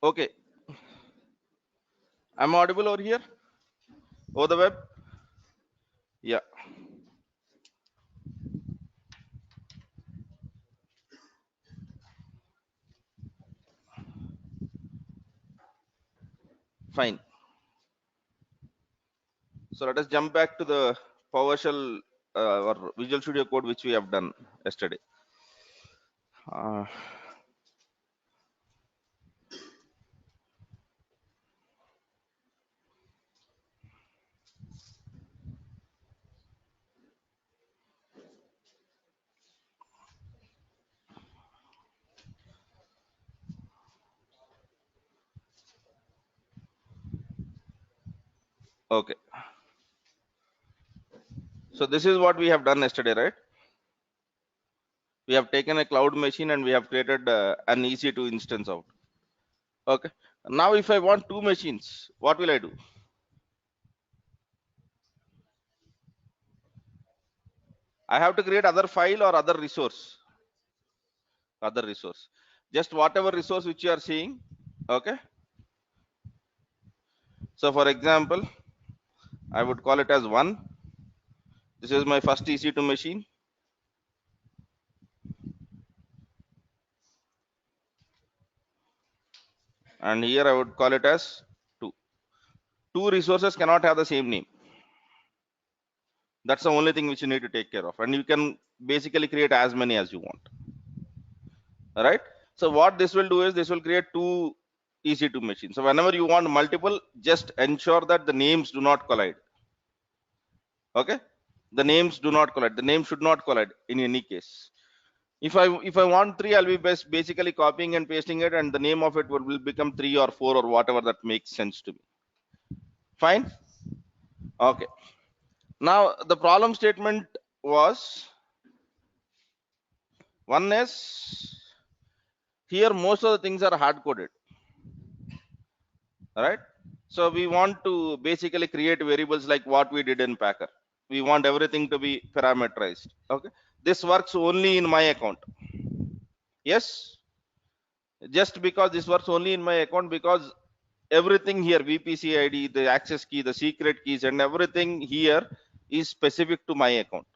Okay, I'm audible over here over the web. Yeah, fine. So let us jump back to the PowerShell or Visual Studio Code which we have done yesterday. Uh, okay, so this is what we have done yesterday, right? We have taken a cloud machine and we have created an EC2 instance out. Okay. Now, if I want two machines, what will I do? I have to create other file or other resource. Other resource. Just whatever resource which you are seeing. Okay. So, for example, I would call it as one. This is my first EC2 machine. And here I would call it as two. Two resources cannot have the same name. That's the only thing which you need to take care of. And you can basically create as many as you want. All right. So what this will do is this will create two EC2 machines. So whenever you want multiple, just ensure that the names do not collide. Okay. The names do not collide. The name should not collide in any case. If I want three, I'll be basically copying and pasting it, and the name of it will become 3 or 4 or whatever that makes sense to me. Fine. Okay. Now the problem statement was one is here most of the things are hard coded. All right. So we want to basically create variables like what we did in Packer. We want everything to be parameterized. Okay. This works only in my account. Yes. Just because this works only in my account, because everything here, VPC ID, the access key, the secret keys, and everything here is specific to my account.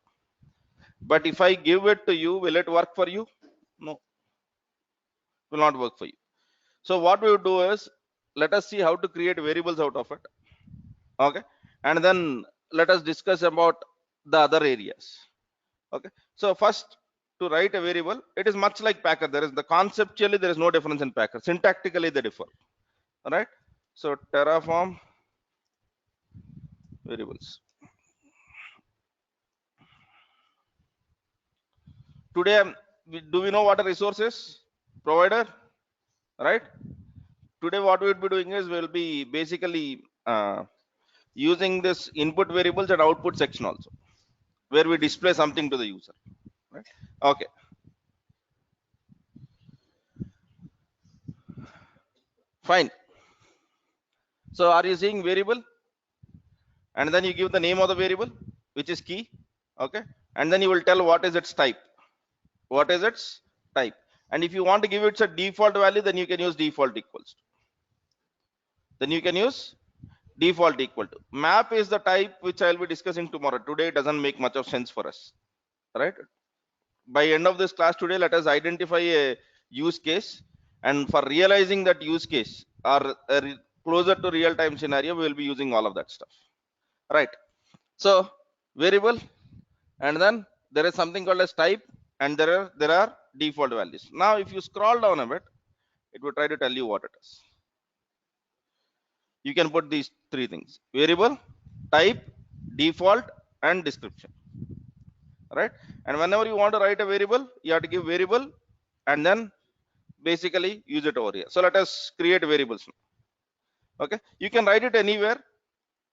But if I give it to you, will it work for you? No, will not work for you. So what we would do is, let us see how to create variables out of it. Okay. And then let us discuss about the other areas. Okay. So first, to write a variable, it is much like Packer. There is the conceptually there is no difference in Packer. Syntactically they differ. All right. So Terraform variables. Today, do we know what a resource is? Provider, right? Today, what we will be doing is we'll be basically using this input variables and output section also, where we display something to the user. Right? Okay. Fine. So, are you seeing variable? And then you give the name of the variable, which is key. Okay. And then you will tell what is its type. What is its type? And if you want to give it a default value, then you can use default equals to. Then you can use default equal to. Map is the type which I'll be discussing tomorrow. Today it doesn't make much of sense for us, right? By end of this class today, let us identify a use case, and for realizing that use case or closer to real time scenario, we will be using all of that stuff, right? So variable, and then there is something called as type, and there are default values. Now if you scroll down a bit, it will try to tell you what it is. You can put these three things: variable, type, default, and description, right? And whenever you want to write a variable, you have to give variable and then basically use it over here. So let us create variables now. Okay, you can write it anywhere.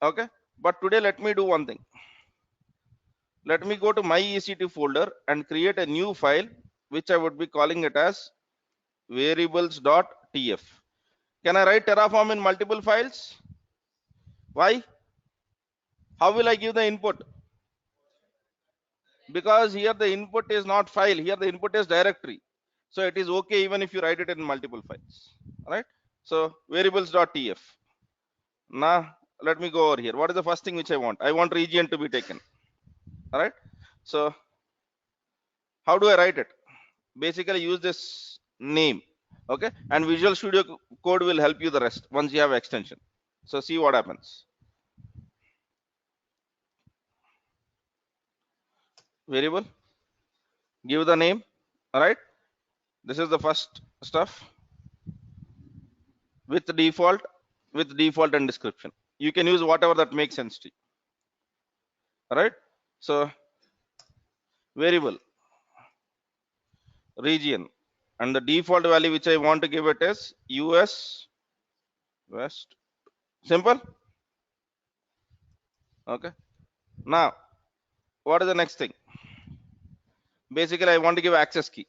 Okay, but today let me do one thing. Let me go to my EC2 folder and create a new file which I would be calling it as variables.tf. Can I write Terraform in multiple files? Why? How will I give the input? Because here the input is not file, here the input is directory. So it is okay even if you write it in multiple files, right? So variables.tf. Now let me go over here. What is the first thing which I want? I want region to be taken. All right. So how do I write it? Basically use this name. Okay, and Visual Studio Code will help you the rest once you have extension. So see what happens. Variable, give the name. All right, this is the first stuff. With default and description, you can use whatever that makes sense to you. All right, so variable region, and the default value which I want to give it is US West. Simple. Okay, now what is the next thing? Basically I want to give access key.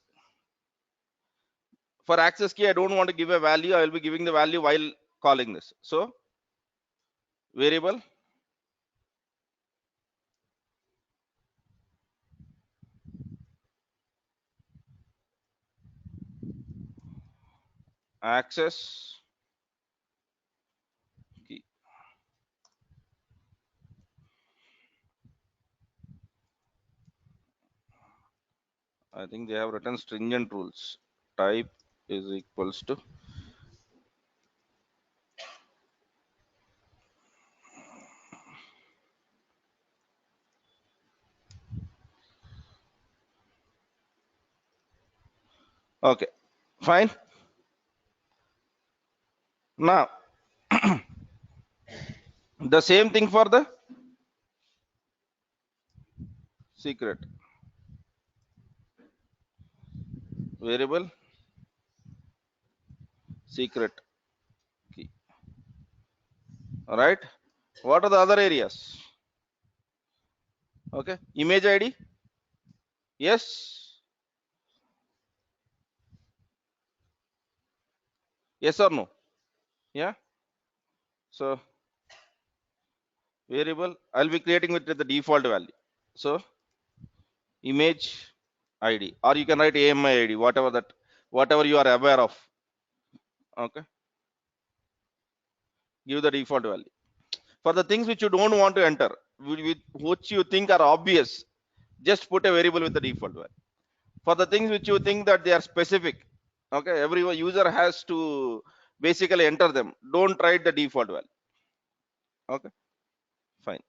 For access key, I don't want to give a value. I will be giving the value while calling this. So variable access key. I think they have written stringent rules. Type is equals to okay, fine. Now the same thing for the secret. Variable secret key. All right. What are the other areas? Okay, image ID. Yes. Yes or no? Yeah. So variable, I'll be creating with the default value. So image ID, or you can write AMI ID, whatever you are aware of. Okay, give the default value. For the things which you don't want to enter, which you think are obvious, just put a variable with the default value. For the things which you think that they are specific, okay, every user has to basically enter them. Don't write the default value. Okay, fine.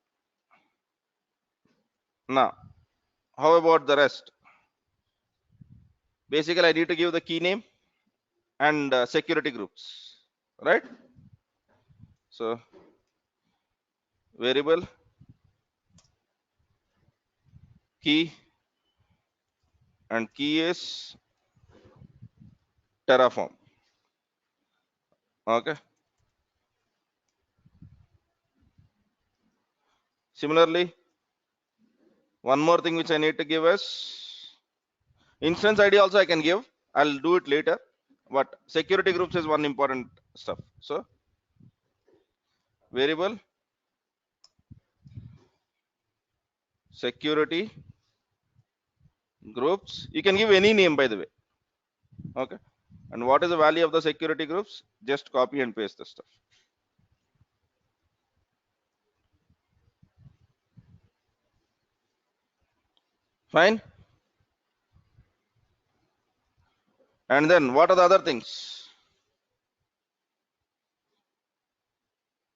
Now, how about the rest? Basically, I need to give the key name and security groups, right? So variable key, and key is Terraform. Okay, similarly one more thing which I need to give is instance ID. Also I can give, I'll do it later, but security groups is one important stuff. So variable security groups, you can give any name, by the way. Okay, and what is the value of the security groups? Just copy and paste the stuff. Fine. And then what are the other things?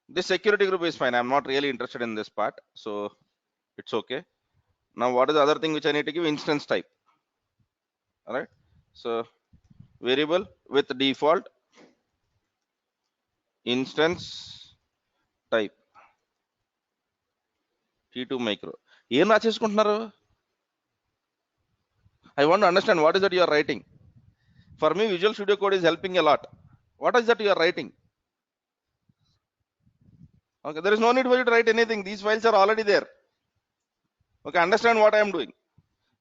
This security group is fine. I'm not really interested in this part, so it's okay. Now what is the other thing which I need to give? Instance type. All right, so variable with default instance type T2 micro. ఏం రాసేసుకుంటున్నారు? I want to understand what is that you are writing. For me, Visual Studio Code is helping a lot. What is that you are writing? Okay, there is no need for you to write anything. These files are already there. Okay, understand what I am doing,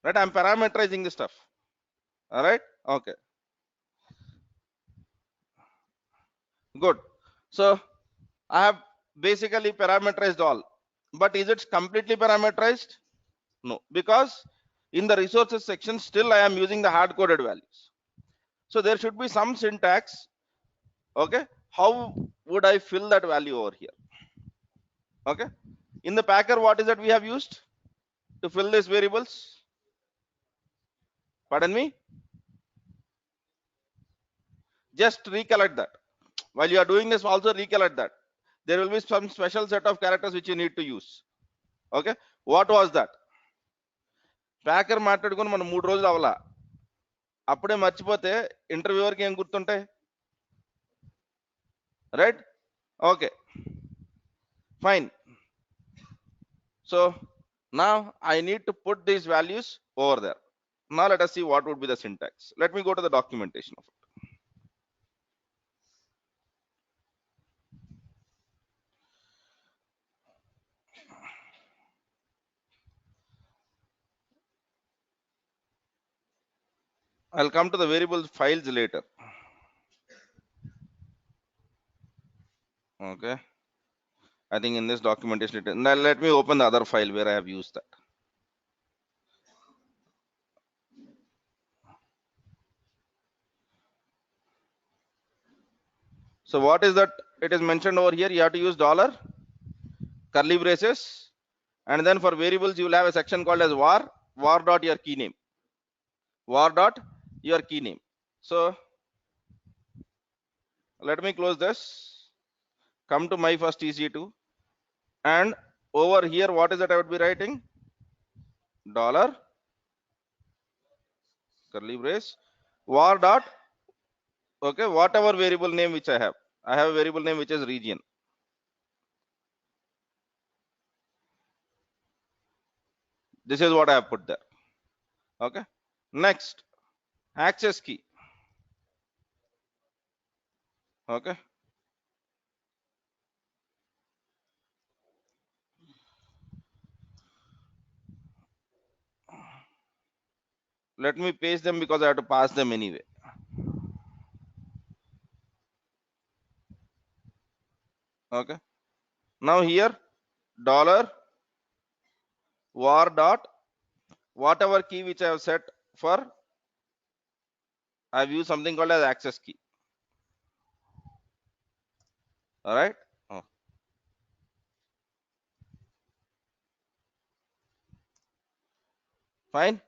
right? I am parameterizing the stuff. All right, okay, good. So I have basically parameterized all, but is it completely parameterized? No, because in the resources section still I am using the hard coded values. So there should be some syntax, okay, how would I fill that value over here? Okay, in the packer, what is that we have used to fill these variables? Pardon me? Just recollect that. While you are doing this, also recollect that there will be some special set of characters which you need to use. Okay, what was that? Packer మాట్లాడుకొని మనం 3 రోజులు అవలా, అప్పుడే మర్చిపోతే ఇంటర్వ్యూవర్కి ఏం గుర్తుంటాయి, right? Okay, fine. So now I need to put these values over there. Now let us see what would be the syntax. Let me go to the documentation of it. I'll come to the variable files later. Okay, I think in this documentation, now let me open the other file where I have used that. So what is that? It is mentioned over here. You have to use dollar, curly braces, and then for variables you will have a section called as var dot your key name, var dot your key name. So let me close this, come to my first EC2, and over here what is that I would be writing? Dollar, curly brace, var dot, okay, whatever variable name which I have a variable name which is region. This is what I have put there. Okay, next, access key. Okay, let me paste them because I have to pass them anyway. Okay, now here dollar var dot whatever key which I have set for, I have used something called as access key. All right. Oh. Fine.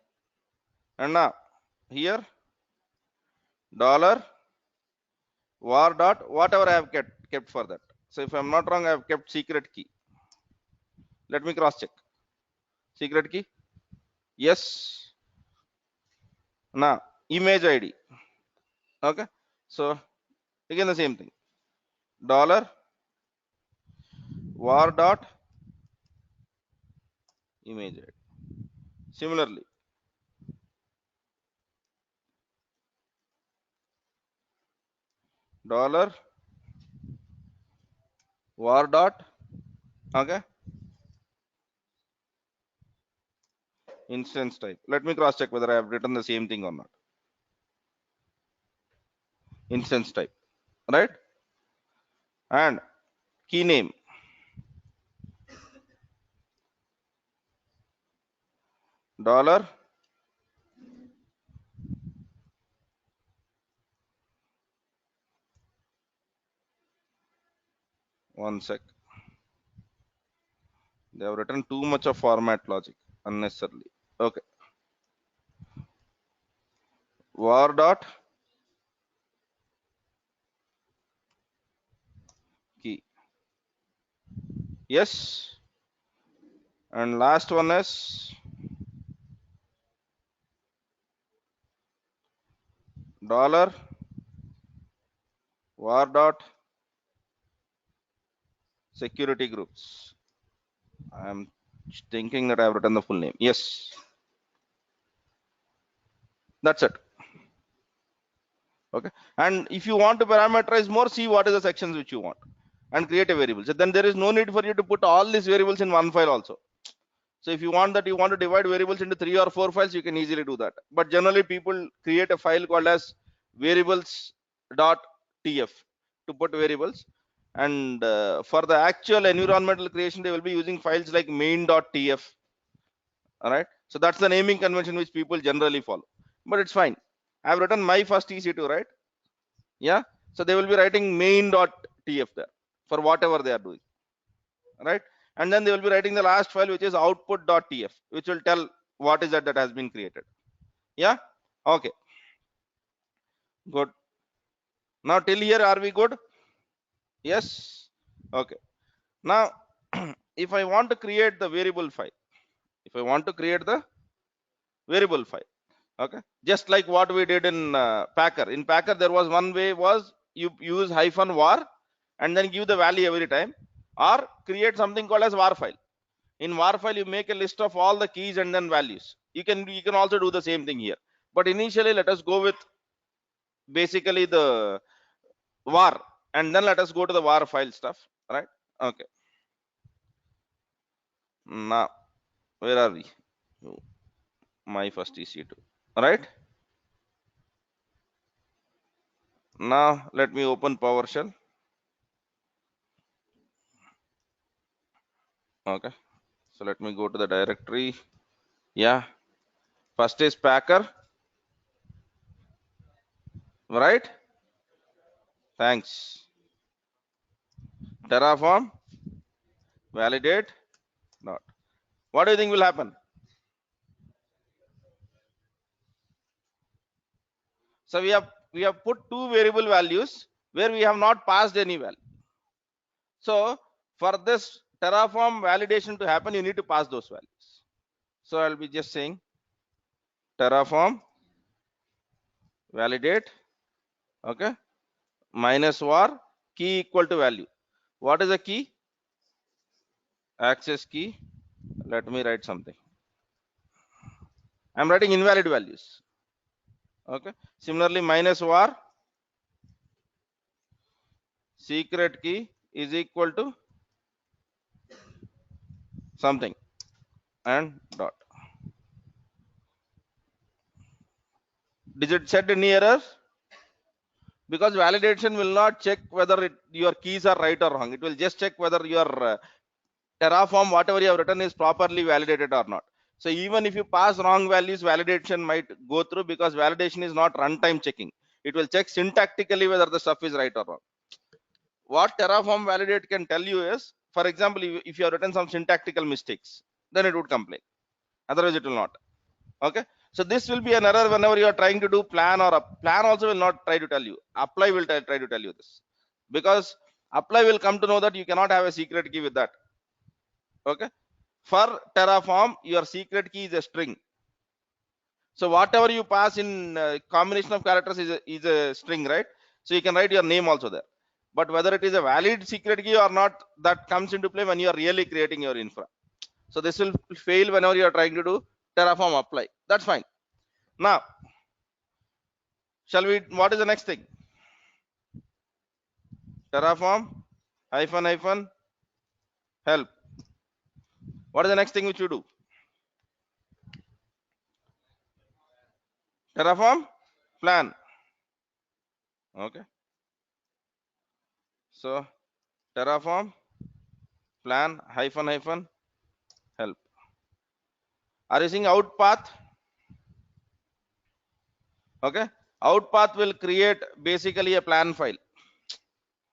And now here dollar var dot whatever I have kept for that. So if I'm not wrong, I have kept secret key. Let me cross check. Secret key, yes. Now image ID. Okay, so again the same thing, dollar var dot image ID. Similarly, dollar var dot, okay, instance type. Let me cross check whether I have written the same thing or not. Instance type, right? And key name, dollar one sec, they have written too much of format logic unnecessarily. Okay, var dot key, yes. And last one is dollar var dot security groups. I am thinking that I have written the full name. Yes, that's it. Okay, and if you want to parameterize more, see what is the sections which you want and create a variable. So then there is no need for you to put all these variables in one file also. So if you want that, you want to divide variables into 3 or 4 files, you can easily do that. But generally people create a file called as variables.tf to put variables, and for the actual environmental creation they will be using files like main.tf. All right, so that's the naming convention which people generally follow, but it's fine. I've written my first EC2, right? Yeah, So they will be writing main.tf there for whatever they are doing, right? And then they will be writing the last file, which is output.tf, which will tell what is that has been created. Yeah. Okay, good. Now till here, are we good? Yes. Okay. Now if I want to create the variable file, if I want to create the variable file, okay, just like what we did in Packer. In Packer, there was one way was you use -var and then give the value every time, or create something called as var file. In var file, you make a list of all the keys and then values. You can also do the same thing here, but initially let us go with basically the var, and then let us go to the var file stuff, right? Okay. Now where are we? Oh, my first EC2, all right. Now let me open PowerShell. Okay, so let me go to the directory. Yeah, first is Packer, right? Thanks. Terraform, validate, not. What do you think will happen? So we have put two variable values where we have not passed any value. So for this Terraform validation to happen, you need to pass those values. So I'll be just saying Terraform validate, okay, -var key equal to value. What is the key? Access key. Let me write something. I'm writing invalid values. Okay. Similarly, -var secret key is equal to something and dot. Did it set any error? Because validation will not check whether your keys are right or wrong. It will just check whether your Terraform, whatever you have written, is properly validated or not. So even if you pass wrong values, validation might go through, because validation is not runtime checking. It will check syntactically whether the stuff is right or wrong. What Terraform validate can tell you is, for example, if you have written some syntactical mistakes, then it would complain. Otherwise, it will not. Okay. So this will be an error whenever you are trying to do plan, or plan also will not try to tell you. Apply will try to tell you this, because apply will come to know that you cannot have a secret key with that. Okay. For Terraform, your secret key is a string. So whatever you pass in combination of characters is a string, right? So you can write your name also there. But whether it is a valid secret key or not, that comes into play when you are really creating your infra. So this will fail whenever you are trying to do Terraform apply. That's fine. Now, shall we? What is the next thing? Terraform ---- help. What is the next thing which you do? Terraform plan. Okay. So Terraform plan ---- help. Are you seeing out path? Okay. Out path will create basically a plan file.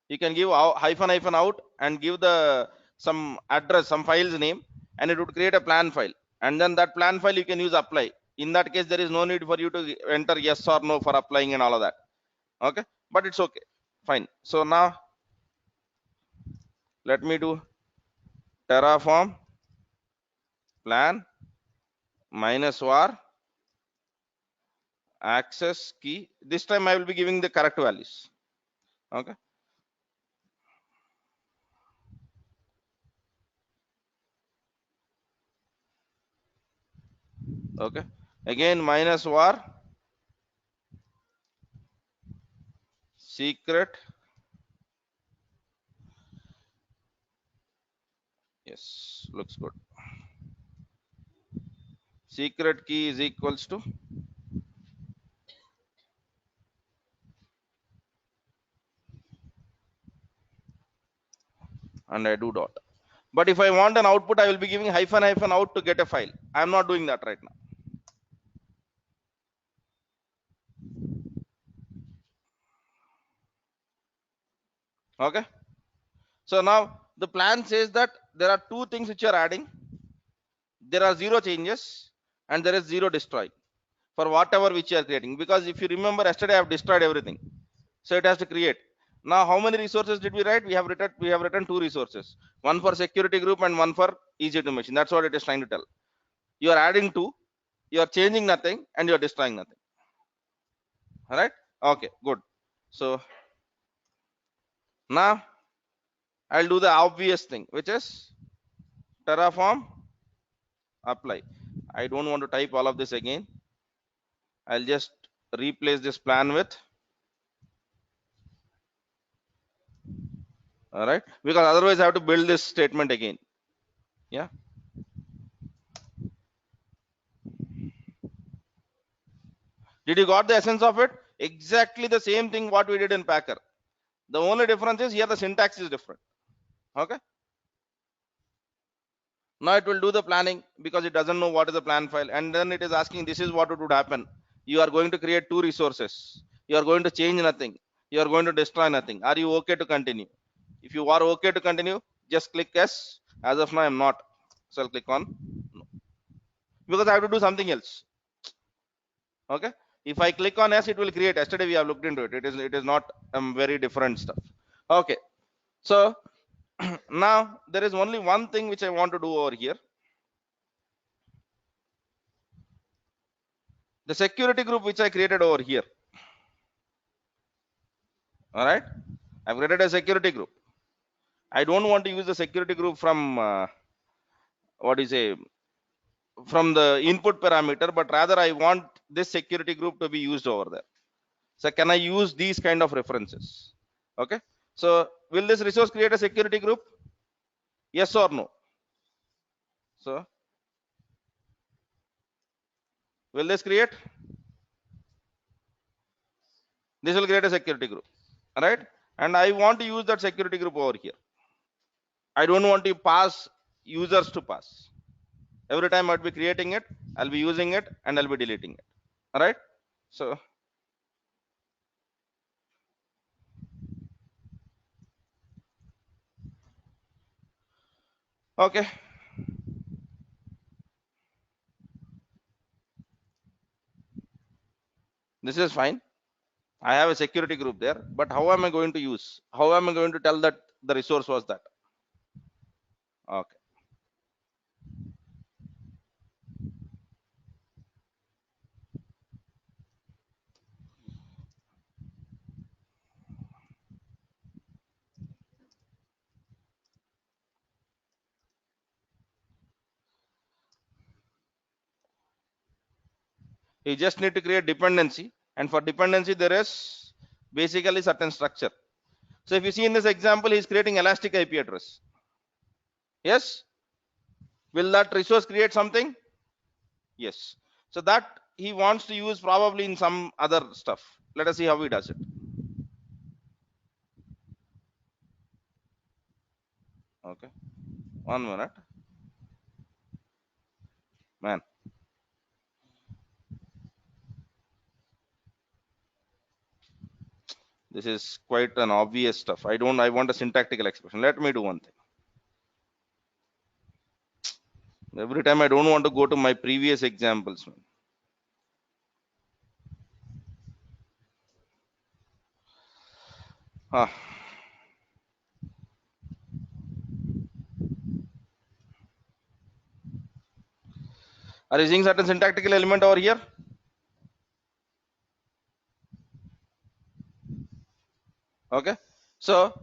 You can give --out and give the some address, some file's name, and it would create a plan file. And then that plan file you can use apply. In that case, there is no need for you to enter yes or no for applying and all of that. Okay, but it's okay, fine. So now let me do Terraform plan -var access key. This time I will be giving the correct values. Okay. Okay. Again -var secret. Yes, looks good. Secret key is equals to and I do dot. But if I want an output, I will be giving --out to get a file. I am not doing that right now. Okay. So now the plan says that there are two things which are adding. There are zero changes and there is zero destroy for whatever which you are creating. Because if you remember, yesterday I have destroyed everything, so it has to create. Now how many resources did we write? We have written two resources, one for security group and one for EC2 machine. That's what it is trying to tell. You are adding two, you are changing nothing, and you are destroying nothing. All right. Okay, good. So now I'll do the obvious thing, which is Terraform apply. I don't want to type all of this again. I'll just replace this plan with, all right, because otherwise I have to build this statement again. Yeah. Did you got the essence of it? Exactly the same thing what we did in Packer. The only difference is here the syntax is different. Okay. Now it will do the planning because it doesn't know what is the plan file, and then it is asking this is what it would happen. You are going to create two resources. You are going to change nothing. You are going to destroy nothing. Are you okay to continue? If you are okay to continue, just click yes. As of now, I'm not. So I'll click on no because I have to do something else. Okay. If I click on yes, it will create. Yesterday we have looked into it. It is not very different stuff. Okay. So now there is only one thing which I want to do over here. The security group which I created over here. All right. I've created a security group. I don't want to use the security group from what is a from the input parameter, but rather I want this security group to be used over there. So can I use these kind of references? Okay. So will this resource create a security group? Yes or no? So will this create? This will create a security group. All right. And I want to use that security group over here. I don't want to pass users to pass. Every time I'll be creating it, I'll be using it, and I'll be deleting it. All right. So okay. This is fine. I have a security group there, but how am I going to use? How am I going to tell that the resource was that? Okay. You just need to create dependency, and for dependency there is basically certain structure. So if you see in this example, he's creating elastic IP address. Yes. Will that resource create something? Yes. So that he wants to use probably in some other stuff. Let us see how he does it. Okay. 1 minute, man. This is quite an obvious stuff. I want a syntactical expression. Let me do one thing. Every time I don't want to go to my previous examples. Ah, are you seeing certain syntactical element over here? Okay. So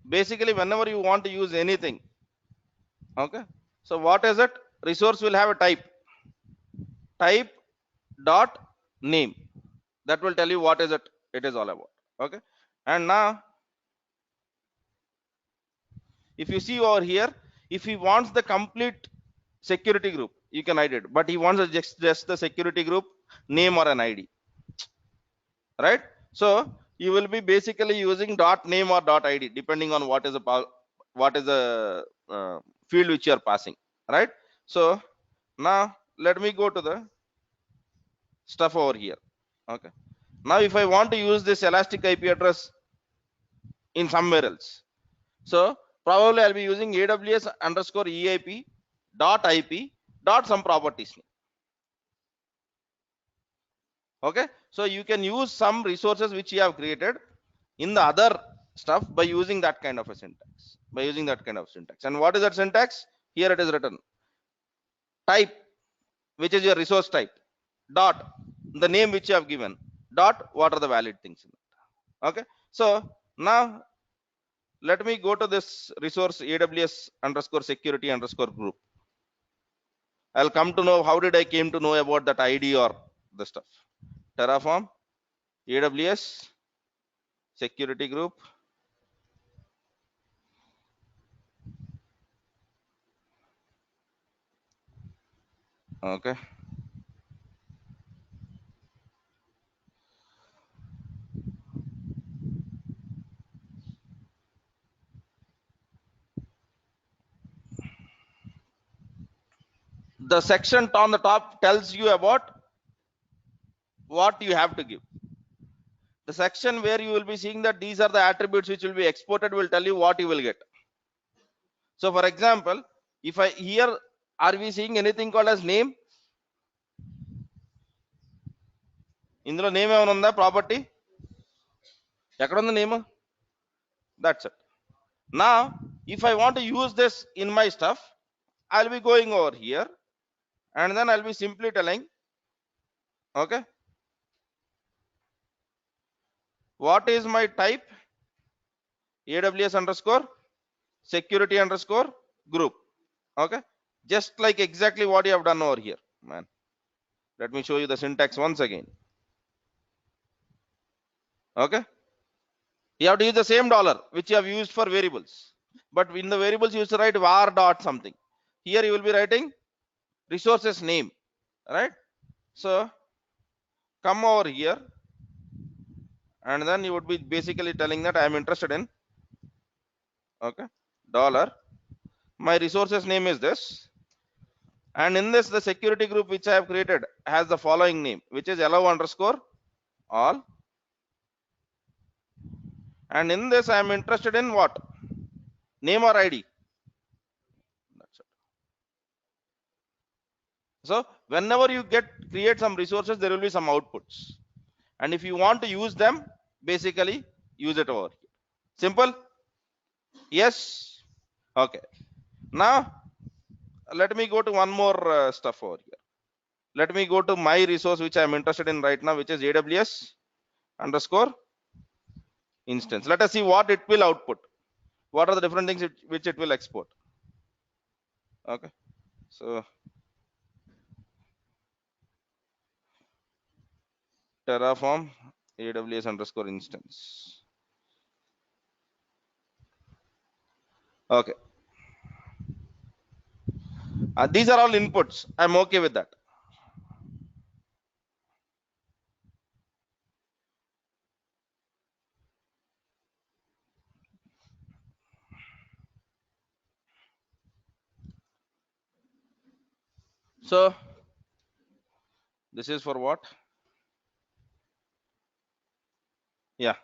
basically, whenever you want to use anything, okay. So what is it? Resource will have a type dot name. That will tell you what is it. It is all about. Okay. And now, if you see over here, if he wants the complete security group, you can hide it. But he wants just the security group name or an ID, right? So you will be basically using dot name or dot ID depending on what is the field which you are passing, right? So now let me go to the stuff over here. Okay. Now if I want to use this elastic IP address, in somewhere else. So probably I'll be using AWS underscore EIP dot IP dot some properties name. Okay, so you can use some resources which you have created in the other stuff by using that kind of a syntax, and what is that syntax? Here it is written, type, which is your resource type, dot the name which you have given, dot what are the valid things in it. Okay, so now let me go to this resource AWS underscore security underscore group. I'll come to know how did I came to know about that ID or the stuff. Terraform AWS security group. Okay, the section on the top tells you about what you have to give. The section where you will be seeing that these are the attributes which will be exported will tell you what you will get. So for example, if I here, are we seeing anything called as name? ఇందులో name ఏమైనా ఉందా? Property ఎక్కడ ఉంది name? That's it. Now if I want to use this in my stuff, I'll be going over here and then I'll be simply telling, okay, what is my type? AWS underscore security underscore group. Okay, just like exactly what you have done over here, man. Let me show you the syntax once again. Okay, you have to use the same dollar which you have used for variables, but in the variables you used to write var dot something. Here you will be writing resources name, right? So come over here and then you would be basically telling that I am interested in, okay, dollar, my resources name is this, and in this the security group which I have created has the following name, which is allow underscore all, and in this I am interested in what? Name or ID. That's it. So whenever you create some resources, there will be some outputs, and if you want to use them, basically use it over here. Simple? Yes. Okay, now let me go to one more stuff over here. Let me go to my resource which I am interested in right now, which is AWS underscore instance. Let us see what it will output. What are the different things which it will export? Okay, so Terraform AWS underscore instance. Okay, these are all inputs. I'm okay with that. So this is for what? Yeah,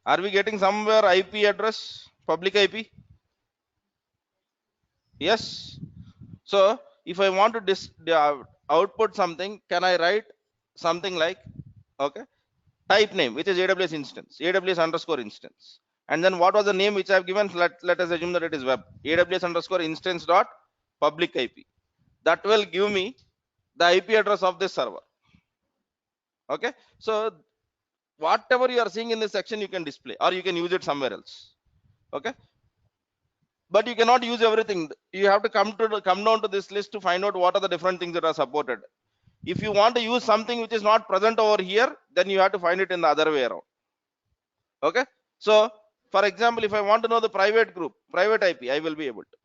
are we getting somewhere IP address, public IP? Yes. So if I want to output something, can I write something like, okay, type name, which is AWS instance, AWS underscore instance, and then what was the name which I have given? Let us assume that it is web, AWS underscore instance dot public IP. That will give me the IP address of this server. Okay, so whatever you are seeing in this section you can display, or you can use it somewhere else. Okay, but you cannot use everything. You have to come down to this list to find out what are the different things that are supported. If you want to use something which is not present over here, then you have to find it in the other way around. Okay, so for example, if I want to know the private group, private IP, I will be able to.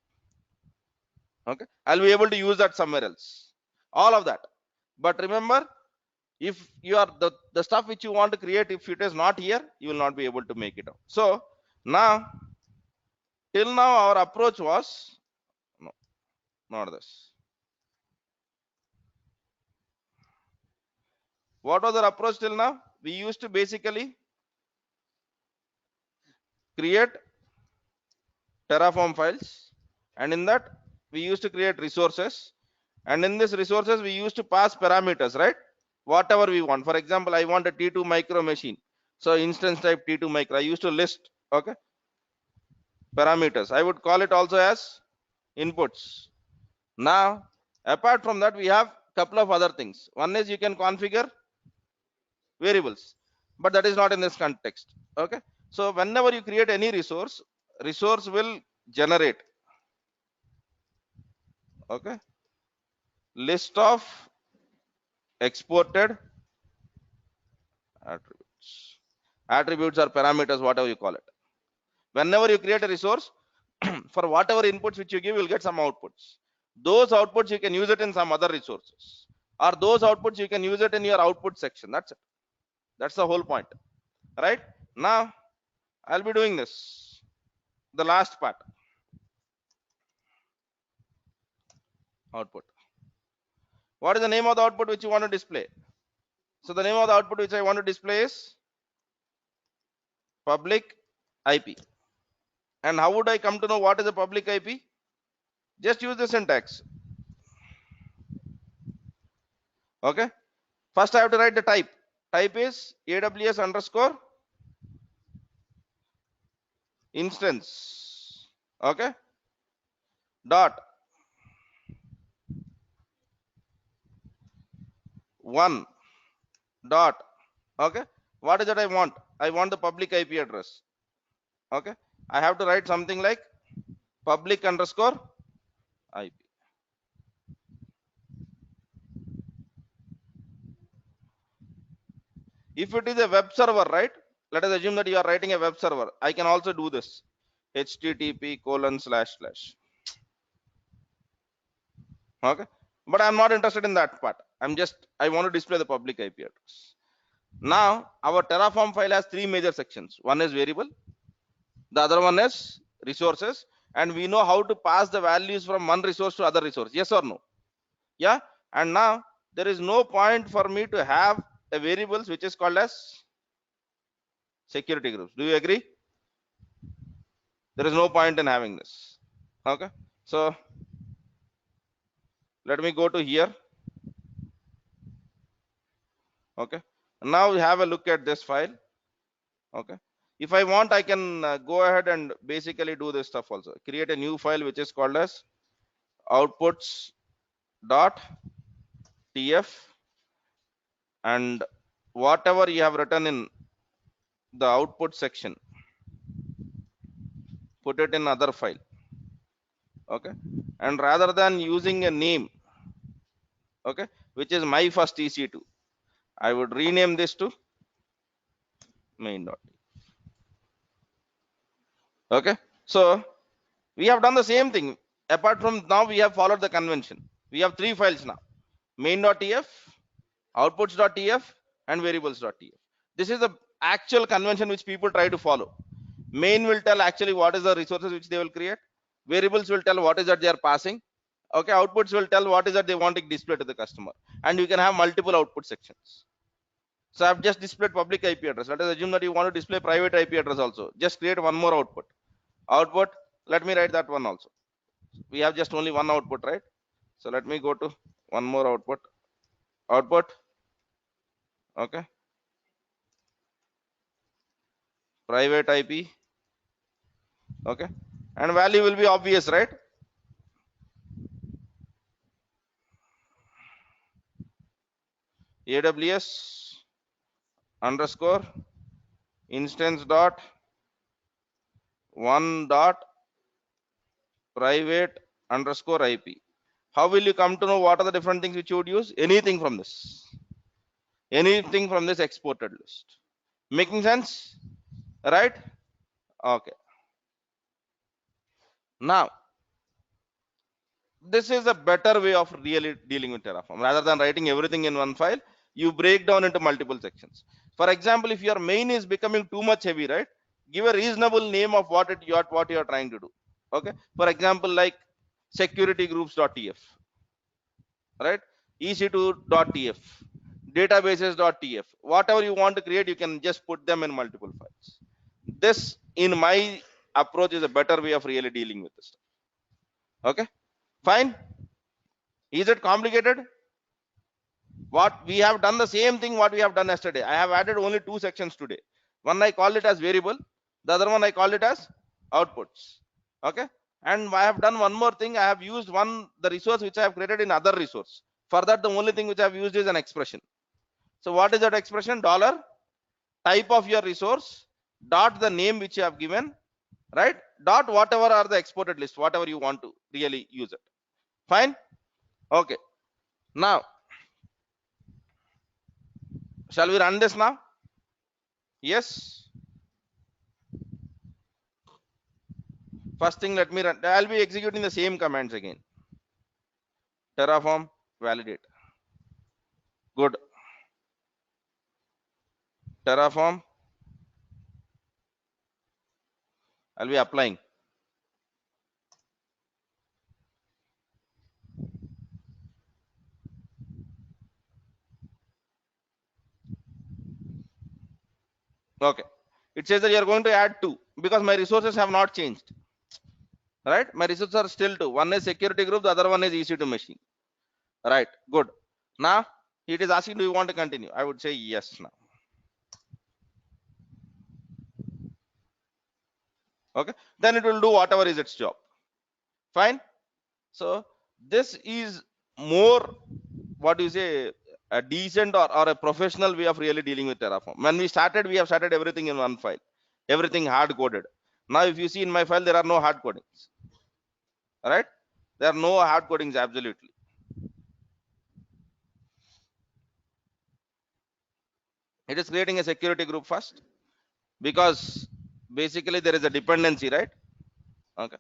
Okay, I'll be able to use that somewhere else, all of that. But remember, if you are the stuff which you want to create, if it is not here, you will not be able to make it out. So now, till now our approach was, no, not this. What was our approach till now? we used to basically create Terraform files, and in that we used to create resources, and in this resources we used to pass parameters, right? Whatever we want. For example, I want a T2 micro machine, so instance type T2 micro. I used to list, okay, parameters. I would call it also as inputs. Now, apart from that, we have couple of other things. One is you can configure variables, but that is not in this context. Okay, so whenever you create any resource, resource will generate, okay, list of exported attributes. Attributes or parameters, whatever you call it. Whenever you create a resource, for whatever inputs which you give, you'll get some outputs. Those outputs you can use it in some other resources, or those outputs you can use it in your output section. That's it. That's the whole point, right? Now I'll be doing this, the last part, output. What is the name of the output which you want to display? So the name of the output which I want to display is public IP. And how would I come to know what is a public IP? Just use the syntax. Okay. First I have to write the type. Type is AWS underscore instance. Okay. Dot one dot. Okay. What is that I want? I want the public IP address. Okay. I have to write something like public underscore IP. If it is a web server, right? Let us assume that you are writing a web server. I can also do this. http:// okay, but I'm not interested in that part. I want to display the public IP address. Now our Terraform file has three major sections. One is variable, the other one is resources, and we know how to pass the values from one resource to other resource. Yes or no? Yeah. And now there is no point for me to have a variables which is called as security groups. Do you agree? There is no point in having this. Okay, so let me go to here. Okay, now we have a look at this file. Okay, if I want, I can go ahead and basically do this stuff also. Create a new file which is called as outputs.tf, and whatever you have written in the output section, put it in other file. Okay, and rather than using a name, okay, which is my first EC2, I would rename this to main.tf. Okay, so we have done the same thing. Apart from now, we have followed the convention. We have three files now: main.tf, outputs.tf, and variables.tf. This is the actual convention which people try to follow. Main will tell actually what is the resources which they will create. Variables will tell what is that they are passing. Okay, outputs will tell what is that they want to display to the customer, and you can have multiple output sections. So I've just displayed public IP address. Let us assume that you want to display private IP address also. Just create one more output. Output, let me write that one also. We have just only one output, right? So let me go to one more output. Output, okay, private IP, okay, and value will be obvious, right? AWS underscore instance dot one dot private underscore IP. How will you come to know what are the different things which you would use? Anything from this exported list. Making sense, right? Okay, now this is a better way of really dealing with Terraform. Rather than writing everything in one file, you break down into multiple sections. For example, if your main is becoming too much heavy, right, give a reasonable name of what you are trying to do. Okay, for example, like security groups.tf, right, ec2.tf. databases.tf. Whatever you want to create, you can just put them in multiple files. This, in my approach, is a better way of really dealing with this. Okay, fine. Is it complicated? What we have done the same thing what we have done yesterday. I have added only two sections today. One I call it as variable, the other one I call it as outputs. Okay, and I have done one more thing. I have used the resource which I have created in other resource. For that, the only thing which I have used is an expression. So what is that expression? Dollar type of your resource dot the name which you have given, right, dot whatever are the exported list, whatever you want to really use it. Fine. Okay, now shall we run this now? Yes. First thing, let me run. I'll be executing the same commands again. Terraform validate. Good. Terraform. I'll be applying. Okay. It says that you are going to add two because my resources have not changed. Right? My resources are still two. One is security group, the other one is EC2 machine. Right. Good. Now it is asking, do you want to continue? I would say yes now. Okay. Then it will do whatever is its job. Fine. So this is more, what do you say, a decent or a professional way of really dealing with Terraform. When we started, we have started everything in one file, everything hard coded. Now if you see in my file, there are no hard codings. All right, there are no hard codings. Absolutely. It is creating a security group first because basically there is a dependency, right? Okay,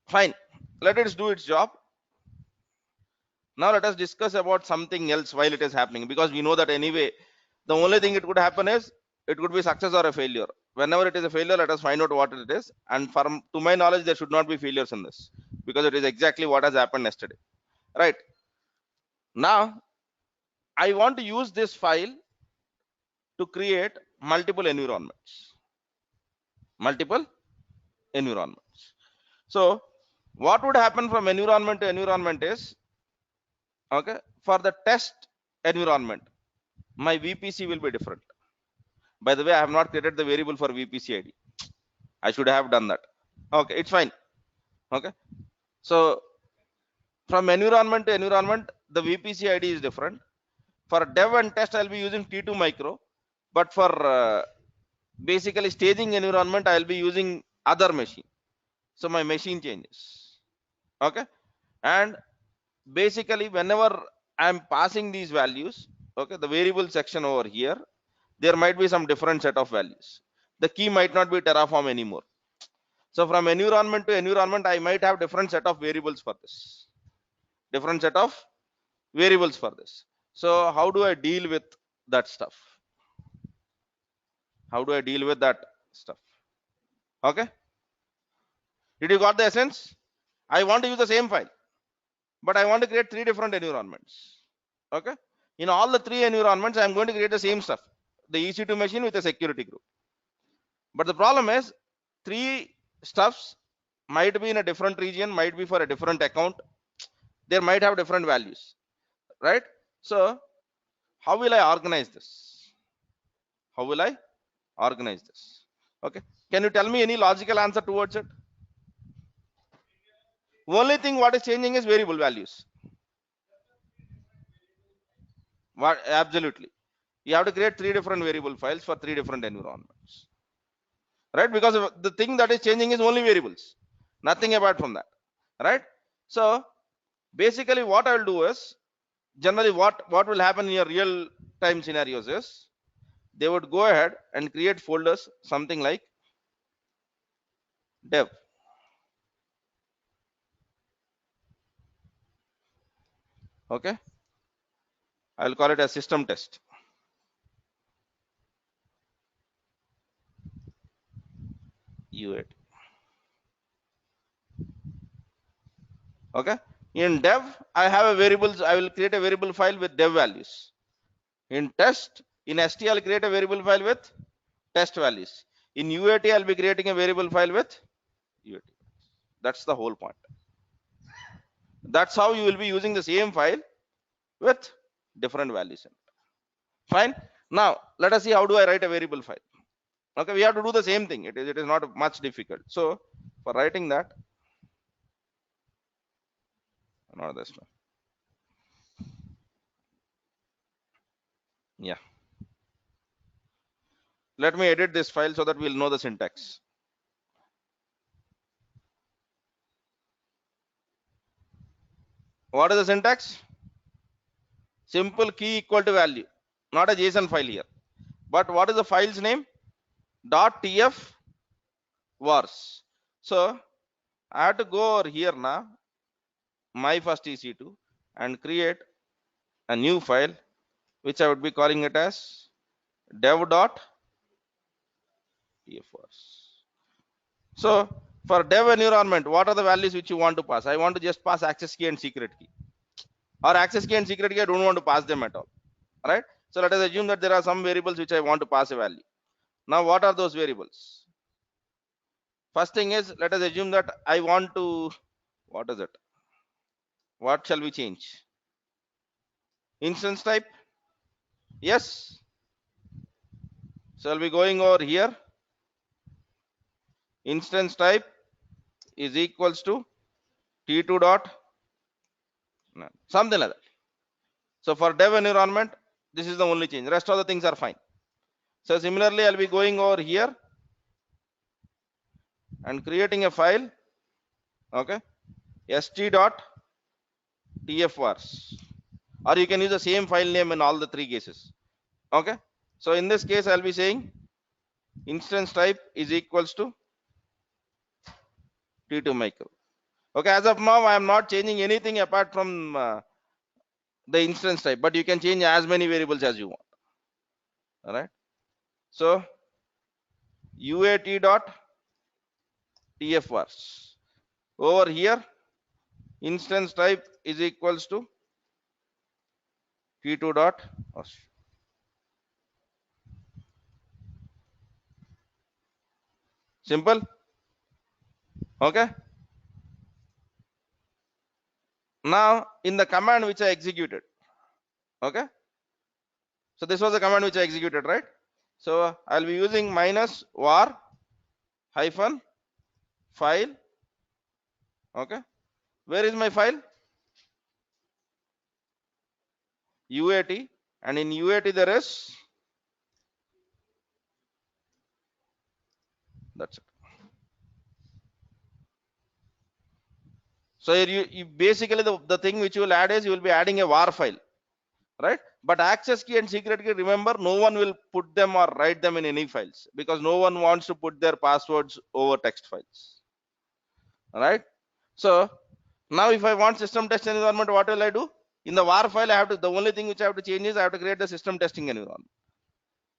fine. Let it do its job. Now let us discuss about something else while it is happening, because we know that anyway the only thing it could happen is it could be success or a failure. Whenever it is a failure, let us find out what it is. And from to my knowledge, there should not be failures in this because it is exactly what has happened yesterday. Right, now I want to use this file to create multiple environments. Multiple environments. So what would happen from environment to environment is, okay, for the test environment, my VPC will be different. By the way, I have not created the variable for VPC ID. I should have done that. Okay, it's fine. Okay, so from environment to environment, the VPC ID is different. For dev and test, I'll be using T2 micro, but for basically staging environment, I'll be using other machine. So my machine changes. Okay, and basically whenever I'm passing these values, okay, the variable section over here, there might be some different set of values. The key might not be Terraform anymore. So from environment to environment, I might have different set of variables for this. Different set of variables for this. So how do I deal with that stuff? How do I deal with that stuff? Okay. Did you got the essence? I want to use the same file, but I want to create three different environments. Okay. In all the three environments, I'm going to create the same stuff. The EC2 machine with a security group. But the problem is, three stuffs might be in a different region, might be for a different account. There might have different values, right? So how will I organize this? How will I organize this? Okay. Can you tell me any logical answer towards it? Only thing what is changing is variable values. What? Absolutely. You have to create three different variable files for three different environments, right? Because the thing that is changing is only variables, nothing apart from that, right? So basically what I will do is, generally what will happen in your real time scenarios is, they would go ahead and create folders, something like dev. Okay, I will call it a system test. U8. Okay, In dev, I have a variables. I will create a variable file with dev values. In test, in ST, I'll create a variable file with test values. In UAT, I'll be creating a variable file with UAT. That's the whole point. That's how you will be using the same file with different values. Fine. Now let us see how do I write a variable file. Okay, we have to do the same thing. It is not much difficult. So for writing that, not this one. Yeah. Let me edit this file so that we'll know the syntax. What is the syntax? Simple key equal to value, not a JSON file here. But what is the file's name? .tf vars. So I have to go over here now, my first EC2, and create a new file, which I would be calling it as dev.tf vars. So for dev environment, what are the values which you want to pass? I want to just pass access key and secret key, or access key and secret key. I don't want to pass them at all. All right. So let us assume that there are some variables which I want to pass a value. Now, what are those variables? First thing is, let us assume that I want to, what is it? What shall we change? Instance type. Yes. So I'll be going over here. Instance type is equals to t2 dot something like that. So for dev environment, this is the only change. Rest of the things are fine. So similarly, I'll be going over here and creating a file. Okay, st.tfvars, or you can use the same file name in all the three cases. Okay, so in this case, I'll be saying instance type is equals to t2 micro. Okay, as of now, I am not changing anything apart from the instance type, but you can change as many variables as you want. All right, so uat.tfvars over here, instance type is equals to t2 dot simple. Okay, now in the command which I executed, okay, so this was the command which I executed, right? So I'll be using minus var hyphen file. Okay, where is my file? UAT, and in UAT there is, that's it. So you basically the thing which you will add is you will be adding a var file, right? But access key and secret key, remember, no one will put them or write them in any files, because no one wants to put their passwords over text files. All right. So now if I want system test environment, what will I do? In the var file, I have to, the only thing which I have to change is I have to create the system testing environment.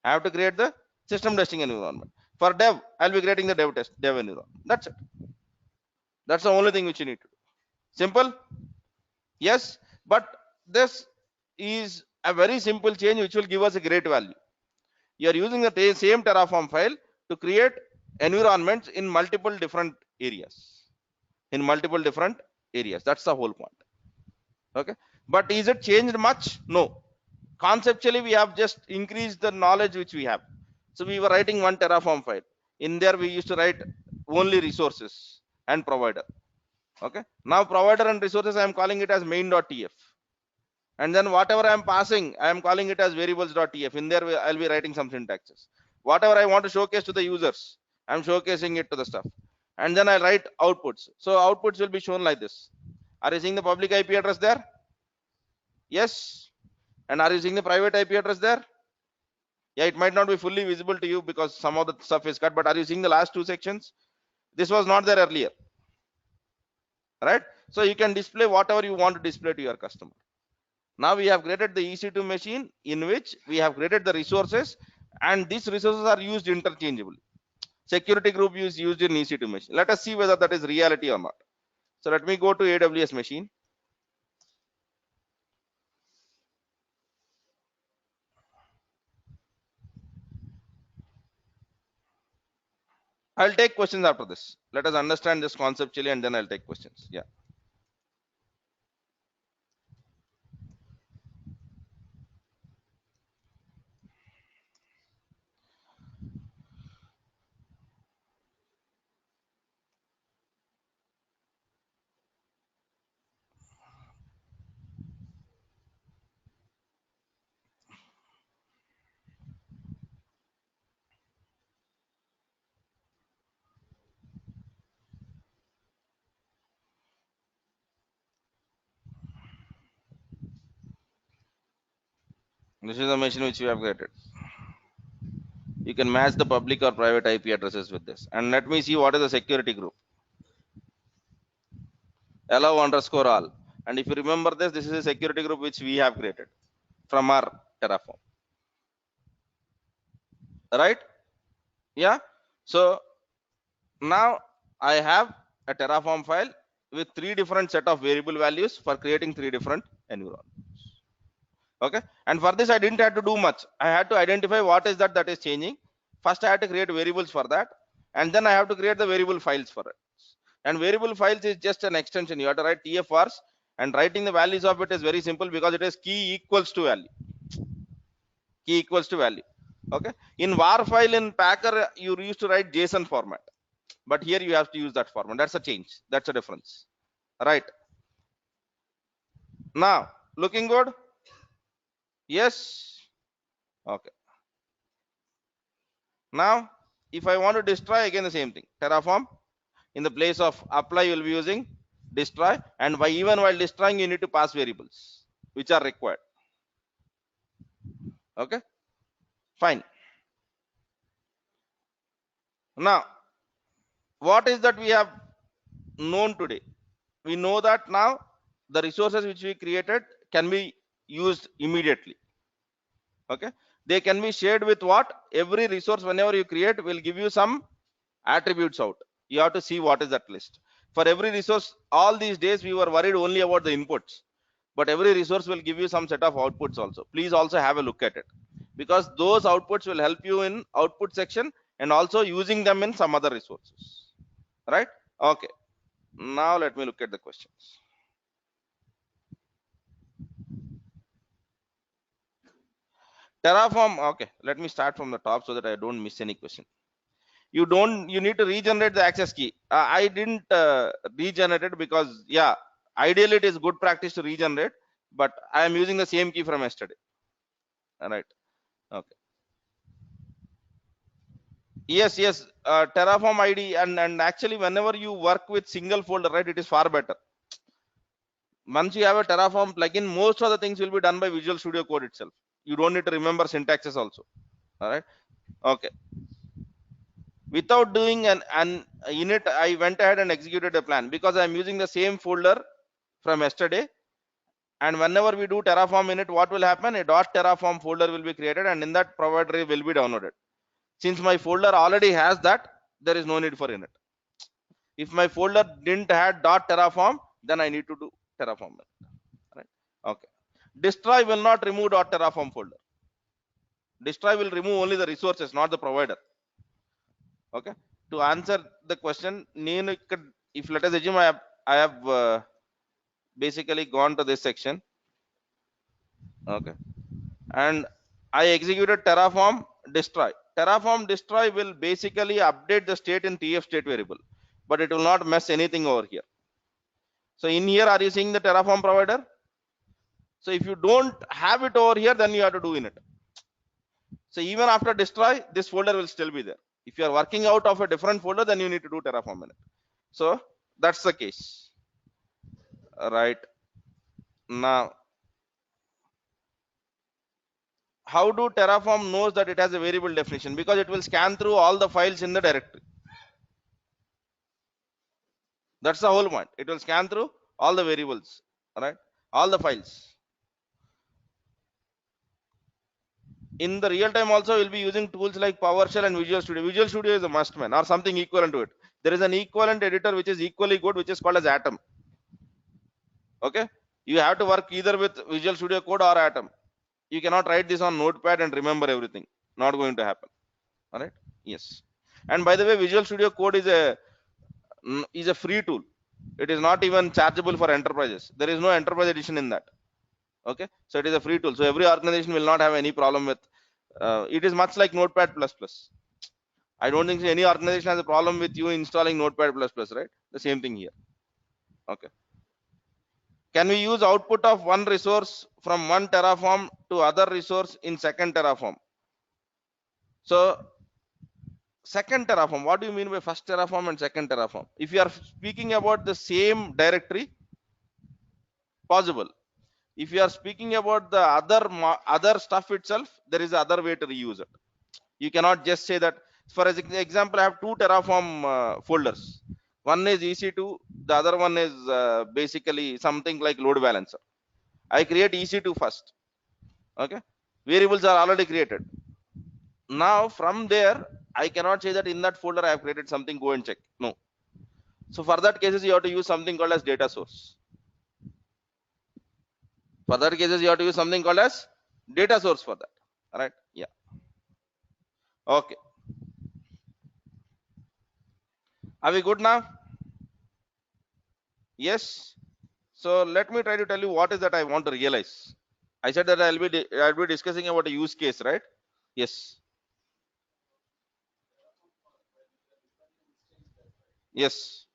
I have to create the system testing environment. For dev, I'll be creating the dev environment. That's it. That's the only thing which you need to do. Simple. Yes, but this is a very simple change which will give us a great value. You are using the same Terraform file to create environments in multiple different areas. That's the whole point. Okay, but is it changed much? No. Conceptually, we have just increased the knowledge which we have. So we were writing one Terraform file. In there, we used to write only resources and provider. Okay, now provider and resources, I am calling it as main.tf, and then whatever I am passing, I am calling it as variables.tf. In there, I'll be writing some syntaxes. Whatever I want to showcase to the users, I'm showcasing it to the stuff, and then I write outputs. So outputs will be shown like this. Are you seeing the public IP address there? Yes. And are you seeing the private IP address there? Yeah, it might not be fully visible to you because some of the stuff is cut, but are you seeing the last two sections? This was not there earlier, right? So you can display whatever you want to display to your customer. Now we have created the EC2 machine in which we have created the resources, and these resources are used interchangeably. Security group used in EC2 machine. Let us see whether that is reality or not. So let me go to AWS machine. I'll take questions after this. Let us understand this conceptually and then I'll take questions. Yeah. This is a machine which we have created. You can match the public or private IP addresses with this. And let me see what is the security group. Allow underscore all. And if you remember this, this is a security group which we have created from our Terraform. Right? Yeah. So now I have a Terraform file with 3 different set of variable values for creating 3 different environments. Okay. And for this, I didn't have to do much. I had to identify what is that is changing. First, I had to create variables for that. And then I have to create the variable files for it. And variable files is just an extension. You have to write TFRs, and writing the values of it is very simple because it is key equals to value. Key equals to value. Okay. In var file in Packer, you used to write JSON format, but here you have to use that format. That's a change. That's a difference. Right. Now, looking good? Yes. Okay. Now, if I want to destroy, again the same thing. Terraform, in the place of apply, you will be using destroy, and even while destroying, you need to pass variables which are required. Okay. Fine. Now, what is that we have known today? We know that now the resources which we created can be used immediately. Okay. They can be shared with what? Every resource, whenever you create, will give you some attributes out. You have to see what is that list. For every resource, all these days we were worried only about the inputs, but every resource will give you some set of outputs also. Please also have a look at it, because those outputs will help you in output section and also using them in some other resources. Right? Okay. Now let me look at the questions. Terraform. Okay. Let me start from the top so that I don't miss any question. You need to regenerate the access key. I didn't regenerate it because, yeah, ideally it is good practice to regenerate, but I am using the same key from yesterday. All right. Okay. Yes, Terraform ID, and actually whenever you work with single folder, right, it is far better. Once you have a Terraform plugin, most of the things will be done by Visual Studio Code itself. You don't need to remember syntaxes also. All right. Okay. Without doing an init, I went ahead and executed a plan because I'm using the same folder from yesterday. And whenever we do Terraform init, what will happen? A .terraform folder will be created, and in that provider will be downloaded. Since my folder already has that, there is no need for init. If my folder didn't have .terraform, then I need to do Terraform. Right? Okay. Destroy will not remove .terraform folder. Destroy will remove only the resources, not the provider. Okay. To answer the question, if let us assume I have basically gone to this section. Okay. And I executed Terraform destroy. Terraform destroy will basically update the state in TF state variable, but it will not mess anything over here. So in here, are you seeing the Terraform provider? So if you don't have it over here, then you have to do init. So even after destroy, this folder will still be there. If you are working out of a different folder, then you need to do Terraform init. So that's the case. Right. Now, how do Terraform knows that it has a variable definition? Because it will scan through all the files in the directory. That's the whole point. It will scan through all the variables, right? All the files. In the real time also, we'll be using tools like PowerShell and Visual Studio. Visual Studio is a must man or something equivalent to it. There is an equivalent editor which is equally good, which is called as Atom. Okay. You have to work either with Visual Studio Code or Atom. You cannot write this on Notepad and remember everything. Not going to happen. All right. Yes. And by the way, Visual Studio Code is a free tool. It is not even chargeable for enterprises. There is no enterprise edition in that. Okay, so it is a free tool. So every organization will not have any problem with. It is much like Notepad++. I don't think any organization has a problem with you installing Notepad++, right? The same thing here. Okay. Can we use output of one resource from one Terraform to other resource in second Terraform? So second Terraform, what do you mean by first Terraform and second Terraform? If you are speaking about the same directory, possible. If you are speaking about the other stuff itself, there is other way to reuse it. You cannot just say that. For example, I have two Terraform folders. One is EC2, the other one is basically something like load balancer. I create EC2 first. Okay, variables are already created. Now from there, I cannot say that in that folder I have created something, go and check. No. So for that cases, you have to use something called as data source. For that cases, you have to use something called as data source for that. All right. Yeah. Okay. Are we good now? Yes. So let me try to tell you what is that I want to realize. I said that I'll be discussing about a use case, right? Yes. Yes.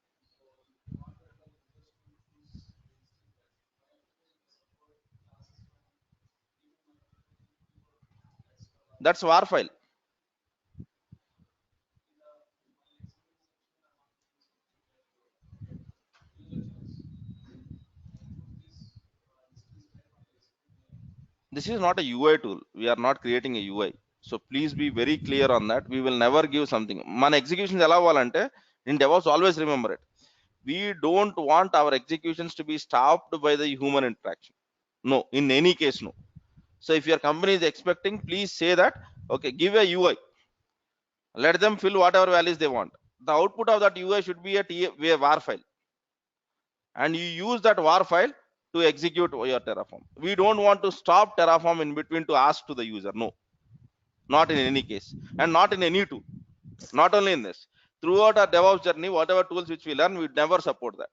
That's war file. This is not a UI tool. We are not creating a UI. So please be very clear on that. We will never give something. Man executions ante in DevOps, always remember it. We don't want our executions to be stopped by the human interaction. No, in any case, no. So if your company is expecting, please say that, okay, give a UI. Let them fill whatever values they want. The output of that UI should be a var file. And you use that var file to execute your Terraform. We don't want to stop Terraform in between to ask to the user. No, not in any case, and not in any tool. Not only in this, throughout our DevOps journey, whatever tools which we learn, we never support that.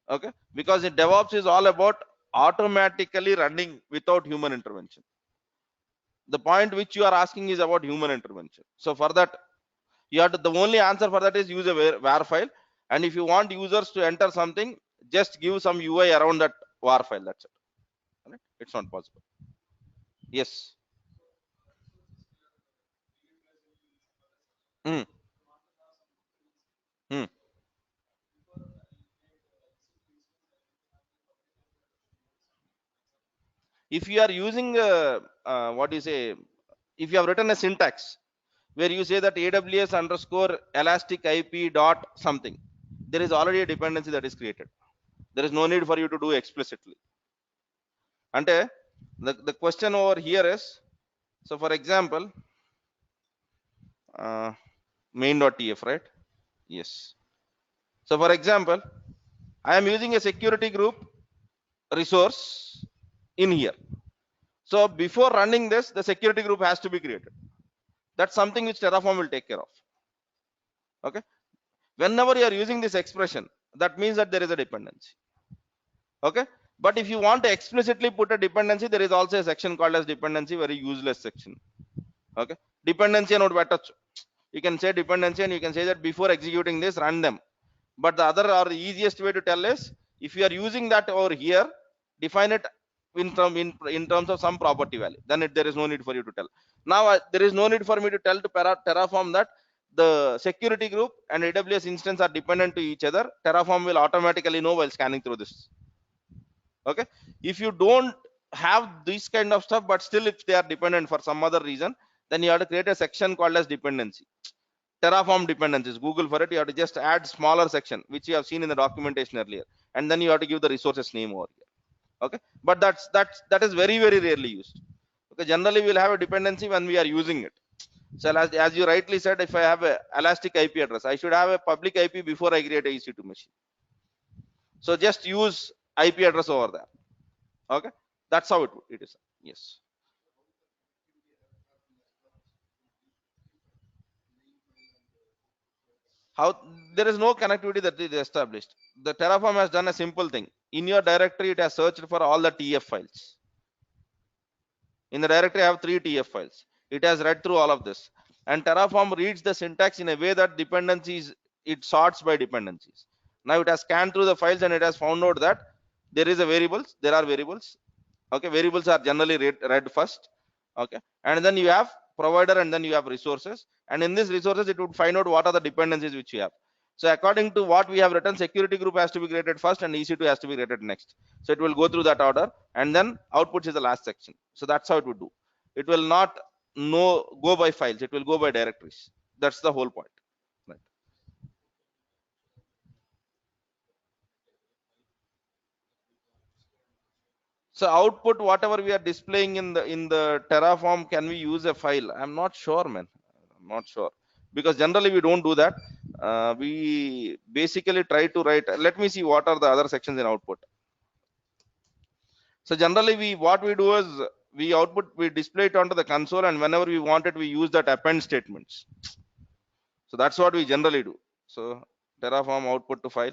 Okay, because in DevOps is all about automatically running without human intervention. The point which you are asking is about human intervention. So for that, you have to, the only answer for that is use a var file. And if you want users to enter something, just give some UI around that var file. That's it. Right? It's not possible. Yes. Hmm. Hmm. If you are using what do you say, if you have written a syntax where you say that AWS underscore elastic IP dot something, there is already a dependency that is created. There is no need for you to do explicitly. Ante the question over here is, so for example, main.tf, right? Yes. So for example, I am using a security group resource in here. So before running this, the security group has to be created. That's something which Terraform will take care of. Okay. Whenever you are using this expression, that means that there is a dependency. Okay. But if you want to explicitly put a dependency, there is also a section called as dependency, very useless section. Okay. Dependency and what you can say dependency, and you can say that before executing this, run them. But the other or the easiest way to tell is, if you are using that over here, define it in terms of some property value. Then there is no need for you to tell. Now there is no need for me to tell to Terraform that the security group and AWS instance are dependent to each other. Terraform will automatically know while scanning through this. Okay. If you don't have this kind of stuff, but still if they are dependent for some other reason, then you have to create a section called as dependency. Terraform dependencies, Google for it. You have to just add smaller section, which you have seen in the documentation earlier, and then you have to give the resources name over here. Okay, but that is very rarely used. Okay, generally we'll have a dependency when we are using it. So as you rightly said, if I have a elastic IP address, I should have a public IP before I create a EC2 machine. So just use IP address over there. Okay, that's how it is. Yes. How? There is no connectivity that is established. The Terraform has done a simple thing. In your directory, it has searched for all the TF files. In the directory, I have 3 TF files. It has read through all of this, and Terraform reads the syntax in a way that dependencies, it sorts by dependencies. Now it has scanned through the files and it has found out that there is a variables, there are variables. Okay, variables are generally read first. Okay, and then you have provider, and then you have resources, and in these resources it would find out what are the dependencies which you have. So according to what we have written, security group has to be created first and EC2 has to be created next. So it will go through that order, and then outputs is the last section. So that's how it would do. It will not go by files, it will go by directories. That's the whole point, right? So output, whatever we are displaying in the Terraform, can we use a file? I'm not sure, man. I'm not sure, because generally we don't do that. We basically try to write, let me see what are the other sections in output. So generally what we do is we display it onto the console, and whenever we want it, we use that append statements. So that's what we generally do. So Terraform output to file,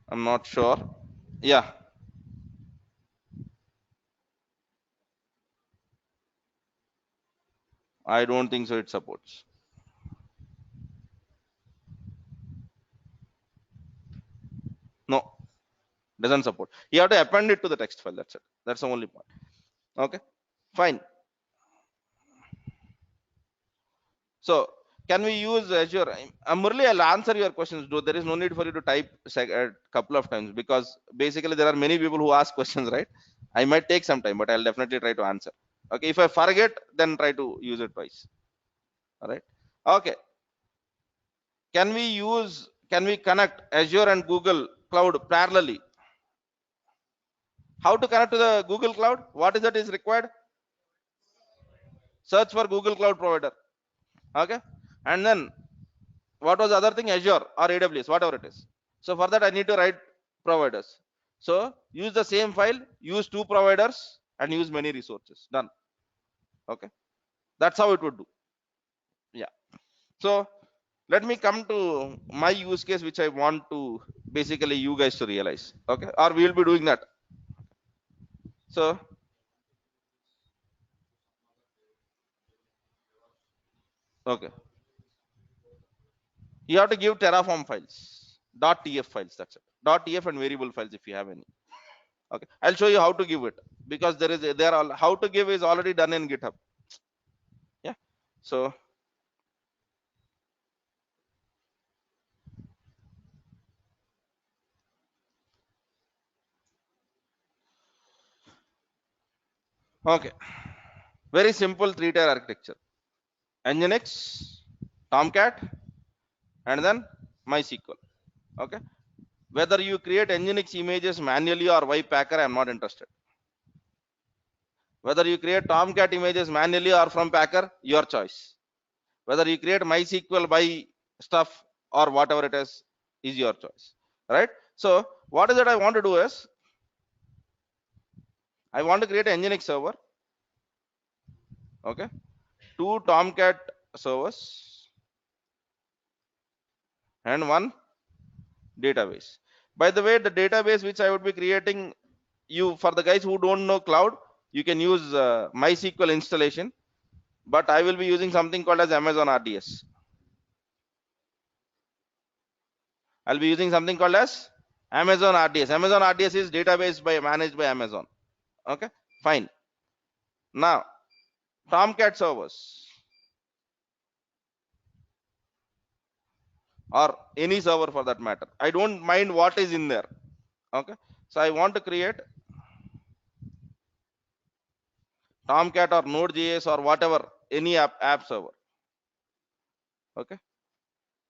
I'm not sure. Yeah, I don't think so it supports. No, doesn't support. You have to append it to the text file, that's it. That's the only part. Okay, fine. So can we use Azure? Murli, I'll answer your questions. There is no need for you to type a couple of times, because basically there are many people who ask questions, right? I might take some time, but I'll definitely try to answer. Okay, if I forget, then try to use it twice. All right. Okay, can we connect Azure and Google Cloud parallelly? How to connect to the Google Cloud? What is that is required? Search for Google Cloud provider. Okay, and then what was the other thing? Azure or AWS, whatever it is. So for that I need to write providers. So use the same file, use 2 providers, and use many resources. Done. Okay, that's how it would do. Yeah. So let me come to my use case, which I want to basically you guys to realize. Okay, or we will be doing that. So okay, you have to give Terraform files, .tf files, that's it. .tf and variable files if you have any. Okay, I'll show you how to give it, because there are how to give is already done in GitHub. Yeah. So okay, very simple 3-tier architecture: Nginx, Tomcat, and then MySQL. Okay, whether you create Nginx images manually or by Packer, I'm not interested. Whether you create Tomcat images manually or from Packer, your choice. Whether you create MySQL by stuff or whatever it is your choice, right? So what is it I want to do is, I want to create an Nginx server. Okay, 2 Tomcat servers and 1 database. By the way, the database which I would be creating, you, for the guys who don't know cloud, you can use MySQL installation, but I will be using something called as Amazon RDS. I'll be using something called as Amazon RDS. Amazon RDS is database managed by Amazon. Okay, fine. Now Tomcat servers or any server for that matter, I don't mind what is in there. Okay, so I want to create Tomcat or Node.js or whatever, any app server. Okay,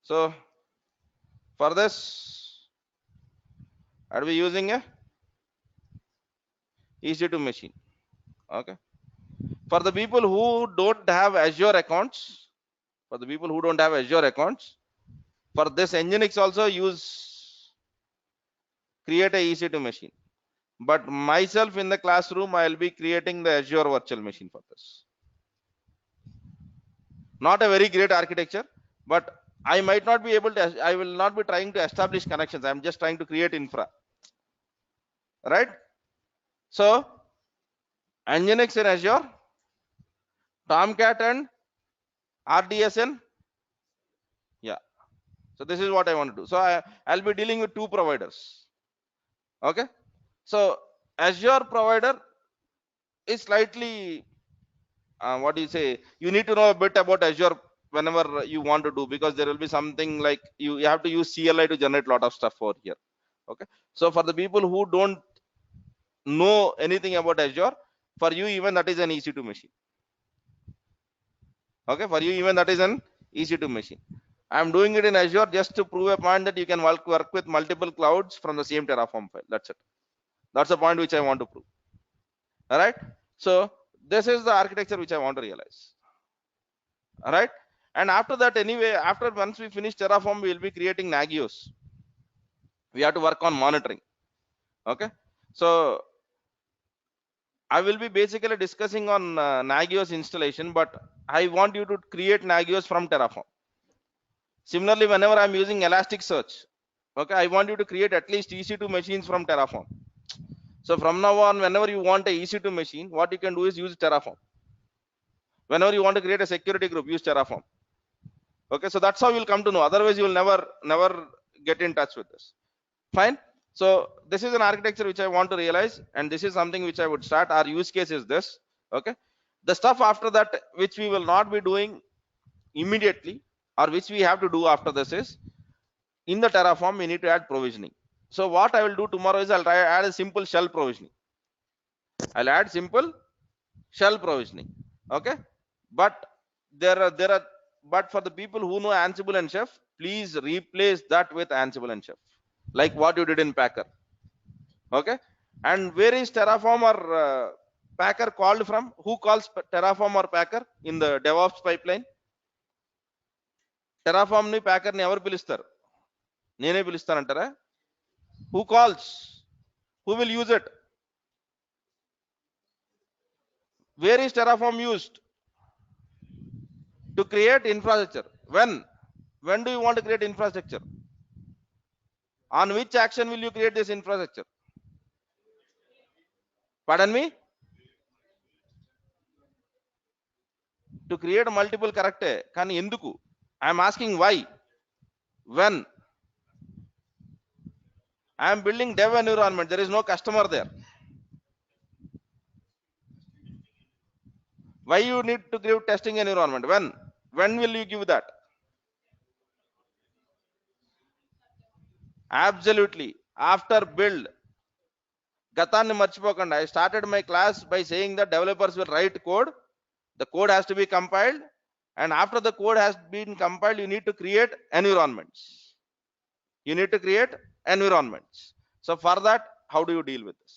so for this I'll be using a EC2 machine. Okay, for the people who don't have Azure accounts, for this Nginx also create a EC2 machine. But myself in the classroom, I'll be creating the Azure virtual machine for this. Not a very great architecture, but I might not be able to, I will not be trying to establish connections. I'm just trying to create infra, right? So Nginx in Azure, Tomcat and RDSN. Yeah. So this is what I want to do. So I'll be dealing with two providers. Okay. So Azure provider is slightly, what do you say? You need to know a bit about Azure whenever you want to do, because there will be something like you have to use CLI to generate a lot of stuff over here. Okay. So for the people who don't know anything about Azure, for you even that is an EC2 machine. Okay, for you even that is an EC2 machine. I'm doing it in Azure just to prove a point that you can work with multiple clouds from the same Terraform file. That's it. That's the point which I want to prove. All right. So this is the architecture which I want to realize. All right. And after that, anyway, after once we finish Terraform, we will be creating Nagios. We have to work on monitoring. Okay. So I will be basically discussing on Nagios installation, but I want you to create Nagios from Terraform. Similarly, whenever I'm using Elasticsearch, okay, I want you to create at least EC2 machines from Terraform. So from now on, whenever you want a EC2 machine, what you can do is use Terraform. Whenever you want to create a security group, use Terraform. Okay, so that's how you'll come to know. Otherwise, you will never get in touch with this. Fine. So this is an architecture which I want to realize, and this is something which I would start. Our use case is this. Okay. The stuff after that, which we will not be doing immediately, or which we have to do after this is, in the Terraform, we need to add provisioning. So what I will do tomorrow is I'll try to add a simple shell provisioning. I'll add simple shell provisioning. Okay. But but for the people who know Ansible and Chef, please replace that with Ansible and Chef, like what you did in Packer. Okay. And where is Terraform or Packer called from? Who calls Terraform or Packer in the DevOps pipeline? Terraform ni Packer ni evaru పిలుస్తారు? నేనే పిలుస్తానంటారా? Who calls? Who will use it? Where is Terraform used? To create infrastructure. When do you want to create infrastructure? On which action will you create this infrastructure? Pardon me? To create multiple correct. Kani enduku? I am asking why. When? I am building dev environment. There is no customer there. Why you need to give testing environment? When? When will you give that? Absolutely. After build. గతాన్ని మర్చిపోకండి. I started my class by saying that developers will write code. The code has to be compiled, and after the code has been compiled, you need to create environments. You need to create environments. So for that, how do you deal with this?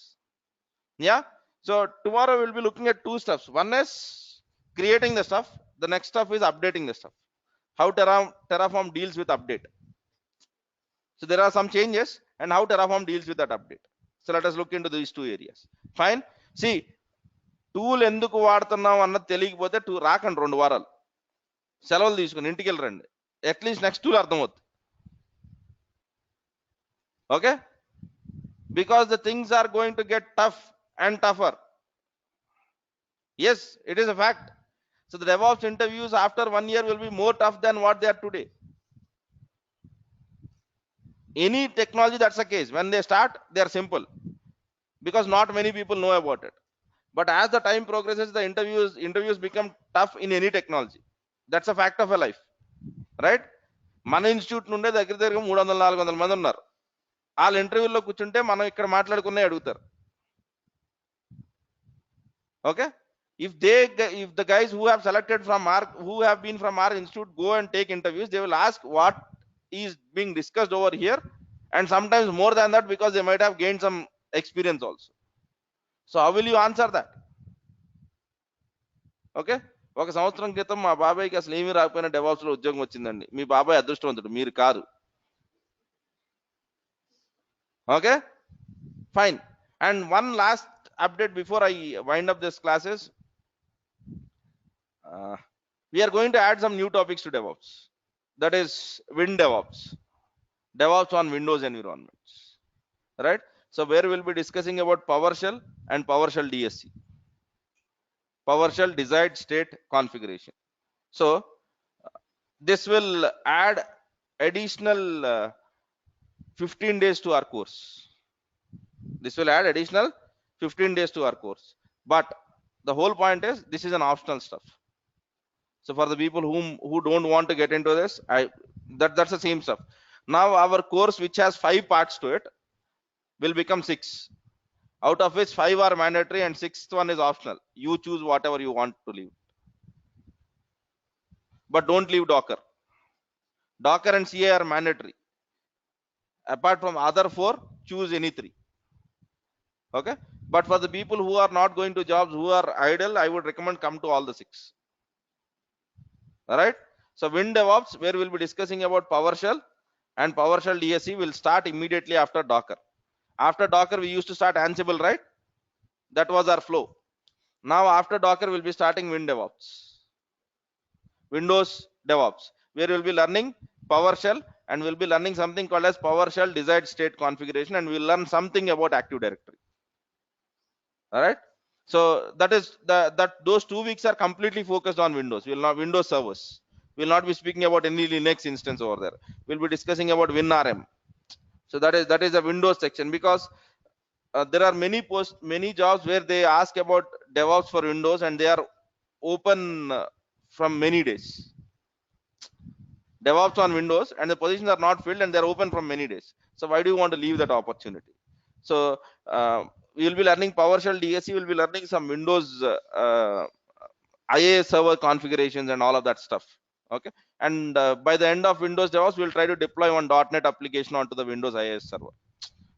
Yeah. So tomorrow we'll be looking at two stuffs. One is creating the stuff. The next stuff is updating the stuff. How Terraform deals with update. So there are some changes, and how Terraform deals with that update. So let us look into these two areas. Fine. See, tool ఎందుకు వాడుతున్నాం అన్నది తెలియకపోతే రాకండి 2 వారాలు సెలవులు తీసుకుని ఇంటికి వెళ్ళరండి. అట్లీస్ట్ నెక్స్ట్ టూల్ అర్థమవుతుంది. Okay, because the things are going to get tough and tougher. Yes, it is a fact. So the DevOps interviews after 1 year will be more tough than what they are today. Any technology, that's the case. When they start, they are simple because not many people know about it. But as the time progresses, the interviews become tough in any technology. That's a fact of a life, right? మన institute నుండే దగ్గర 300-400 మంది ఉన్నారు. వాళ్ళ ఇంటర్వ్యూలో కూర్చుంటే మనం ఇక్కడ మాట్లాడుకునే అడుగుతారు. Okay, if the guys who have selected from who have been from our institute go and take interviews, they will ask what is being discussed over here, and sometimes more than that, because they might have gained some experience also. So how will you answer that? Okay, ఒక సంవత్సరం క్రితం మా బాబాయ్కి అసలు ఏమీ రాకపోయినా DevOps లో ఉద్యోగం వచ్చిందండి. మీ బాబాయ్ అదృష్టవంతుడు, మీరు కాదు. Okay, fine. And one last update before I wind up this classes. We are going to add some new topics to DevOps. That is WinDevOps, DevOps on Windows environments, right? So where we'll be discussing about PowerShell and PowerShell DSC, PowerShell desired state configuration. So this will add additional 15 days to our course. This will add additional 15 days to our course. But the whole point is this is an optional stuff. So for the people who don't want to get into this, that's the same stuff. Now our course, which has 5 parts to it, will become 6. Out of which 5 are mandatory and 6th one is optional. You choose whatever you want to leave. But don't leave Docker. Docker and CA are mandatory. Apart from other 4, choose any 3. Okay. But for the people who are not going to jobs, who are idle, I would recommend come to all the 6. All right. So WinDevOps, where we'll be discussing about PowerShell and PowerShell DSC, will start immediately after Docker. After Docker, we used to start Ansible, right? That was our flow. Now after Docker, we'll be starting WinDevOps, Windows DevOps, where we'll be learning PowerShell and we'll be learning something called as PowerShell desired state configuration, and we'll learn something about Active Directory. All right. So that is those 2 weeks are completely focused on Windows. We'll not Windows servers. We'll not be speaking about any Linux instance over there. We'll be discussing about WinRM. So that is a Windows section, because there are many jobs where they ask about DevOps for Windows and they are open from many days. DevOps on Windows and the positions are not filled and they're open from many days. So why do you want to leave that opportunity? So we will be learning PowerShell DSC. We'll be learning some Windows IAS server configurations and all of that stuff. Okay. And by the end of Windows DevOps, we'll try to deploy one .NET application onto the Windows IAS server.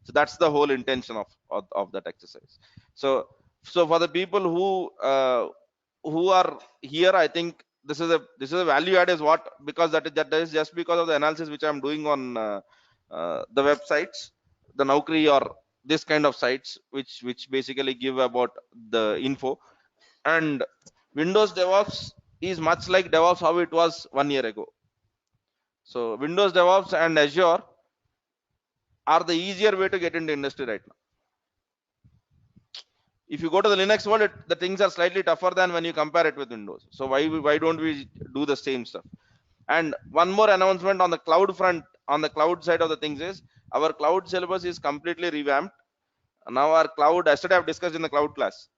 So that's the whole intention of that exercise. So for the people who are here, I think this is a value add is what, because that is just because of the analysis which I'm doing on the websites, the Naukri or this kind of sites, which basically give about the info. And Windows DevOps is much like DevOps how it was 1 year ago. So Windows DevOps and Azure are the easier way to get into industry right now. If you go to the Linux world, the things are slightly tougher than when you compare it with Windows. So why don't we do the same stuff? And one more announcement on the cloud front, on the cloud side of the things, is our cloud syllabus is completely revamped. Now our cloud, yesterday I've discussed in the cloud class.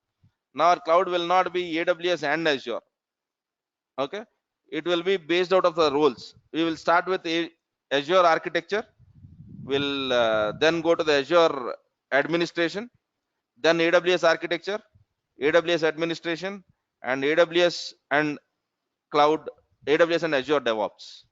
Now our cloud will not be AWS and Azure. Okay, it will be based out of the roles. We will start with Azure architecture. We'll then go to the Azure administration, then AWS architecture, AWS administration, and AWS and cloud, AWS and Azure DevOps.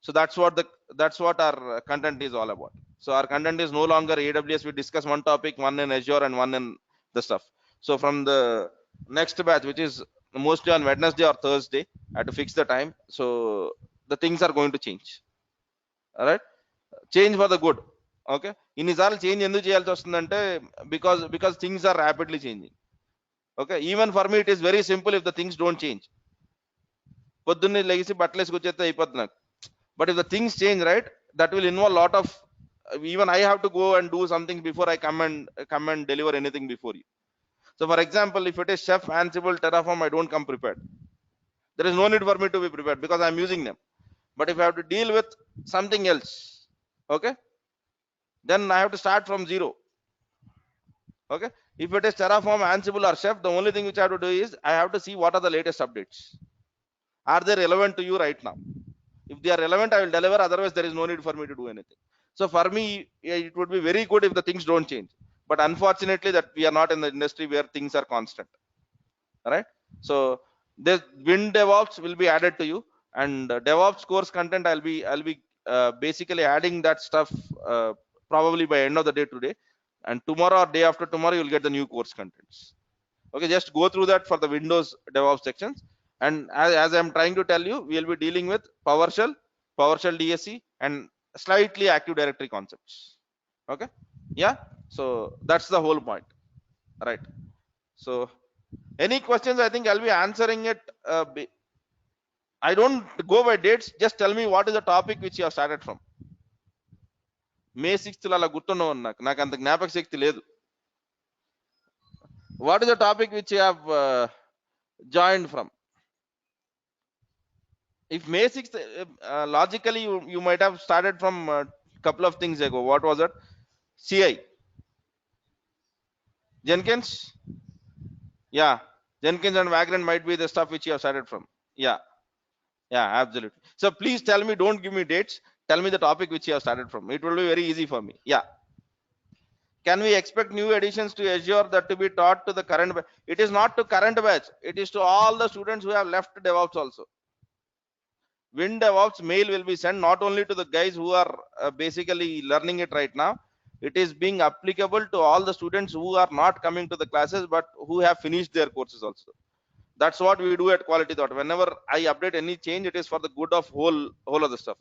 So that's what our content is all about. So our content is no longer AWS. We discuss one topic, one in Azure and one in the stuff. So from the next batch, which is mostly on Wednesday or Thursday, I have to fix the time. So the things are going to change. All right, change for the good. Okay, ఇన్నిసార్లు change ఎందుకు చేయాల్సి వస్తుందంటే because things are rapidly changing. Okay, even for me it is very simple if the things don't change. పొద్దున్నే లెగిసి బట్టలు వేసుకొచ్చేస్తే అయిపోతుంది నాకు. But if the things change, right, that will involve a lot of, even I have to go and do something before I come and deliver anything before you. So for example, if it is Chef, Ansible, Terraform, I don't come prepared. There is no need for me to be prepared because I'm using them. But if I have to deal with something else, okay, then I have to start from zero. Okay, if it is Terraform, Ansible or Chef, the only thing which I have to do is I have to see what are the latest updates. Are they relevant to you right now? If they are relevant, I will deliver. Otherwise, there is no need for me to do anything. So for me, it would be very good if the things don't change. But unfortunately, that we are not in the industry where things are constant. All right. So this WinDevOps will be added to you, and DevOps course content I'll be basically adding that stuff probably by end of the day today, and tomorrow or day after tomorrow you'll get the new course contents. Okay, just go through that for the Windows DevOps sections. And as I'm trying to tell you, we'll be dealing with PowerShell, PowerShell DSC, and slightly Active Directory concepts. Okay, yeah. So that's the whole point, right? So any questions? I think I'll be answering it. I don't go by dates. Just tell me what is the topic which you have started from. May 6th అలా గుర్తున్నావు నాకు అంత జ్ఞాపక శక్తి లేదు. What is the topic which you have joined from? If May 6th, logically you might have started from a couple of things ago. What was it? CI. Jenkins? Yeah. Jenkins and Vagrant might be the stuff which you have started from. Yeah. Yeah, absolutely. So please tell me, don't give me dates. Tell me the topic which you have started from. It will be very easy for me. Yeah. Can we expect new additions to Azure that to be taught to the current batch? It is not to current batch. It is to all the students who have left DevOps also. WinDevOps mail will be sent not only to the guys who are basically learning it right now. It is being applicable to all the students who are not coming to the classes, but who have finished their courses also. That's what we do at Quality Thought. Whenever I update any change, it is for the good of whole of the stuff,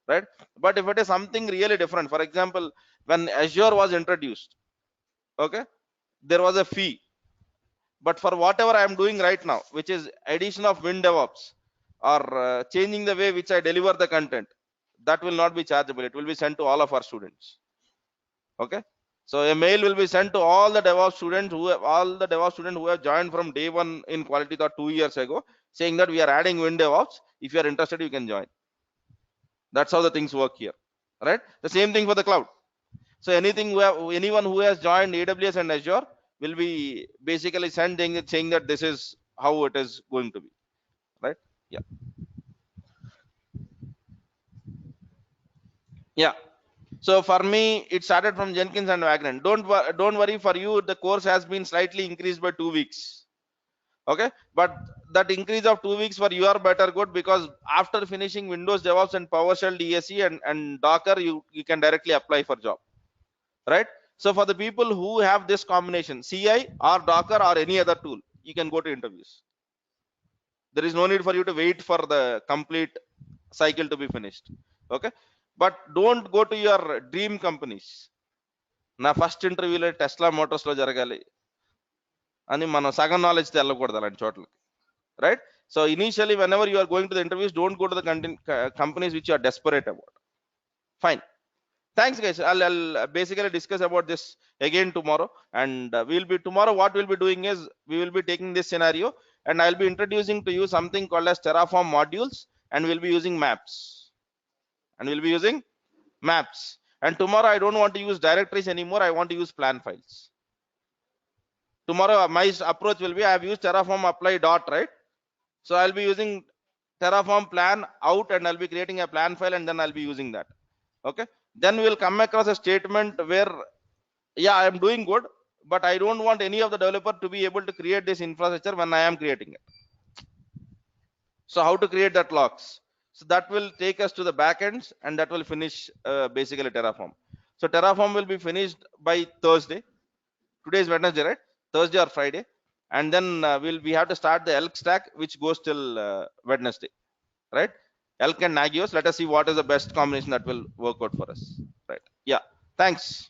right? But if it is something really different, for example, when Azure was introduced, okay, there was a fee. But for whatever I am doing right now, which is addition of WinDevOps or changing the way which I deliver the content, that will not be chargeable. It will be sent to all of our students. Okay. So a mail will be sent to all the DevOps students who have joined from day one in Quality Thought 2 years ago, saying that we are adding WinDevOps. If you are interested, you can join. That's how the things work here, right? The same thing for the cloud. So anyone who has joined AWS and Azure will be basically saying that this is how it is going to be, right? Yeah. Yeah. So for me, it started from Jenkins and Vagrant. Don't worry, for you the course has been slightly increased by 2 weeks. Okay, but that increase of 2 weeks for you are better good, because after finishing Windows DevOps and PowerShell DSE and Docker, you can directly apply for job, right? So for the people who have this combination, CI or Docker or any other tool, you can go to interviews. There is no need for you to wait for the complete cycle to be finished. Okay, but don't go to your dream companies. Na first interview లో Tesla Motors లో జరగాలి అని మనం సగం knowledge తెల్లకూడదు అలాంటి చోట్లకి, right? So initially, whenever you are going to the interviews, don't go to the companies which you are desperate about. Fine. Thanks guys. I'll basically discuss about this again tomorrow, and tomorrow what we'll be doing is we will be taking this scenario and I'll be introducing to you something called as Terraform modules, and we'll be using maps. And tomorrow I don't want to use directories anymore. I want to use plan files. Tomorrow my approach will be, I have used Terraform apply dot, right? So I'll be using Terraform plan out and I'll be creating a plan file, and then I'll be using that. Okay, then we'll come across a statement where, yeah, I am doing good, but I don't want any of the developer to be able to create this infrastructure when I am creating it. So how to create that logs? So that will take us to the backends, and that will finish basically Terraform. So Terraform will be finished by Thursday. Today is Wednesday, right? Thursday or Friday, and then we have to start the Elk stack, which goes till Wednesday, right? Elk and Nagios. Let us see what is the best combination that will work out for us, right? Yeah. Thanks.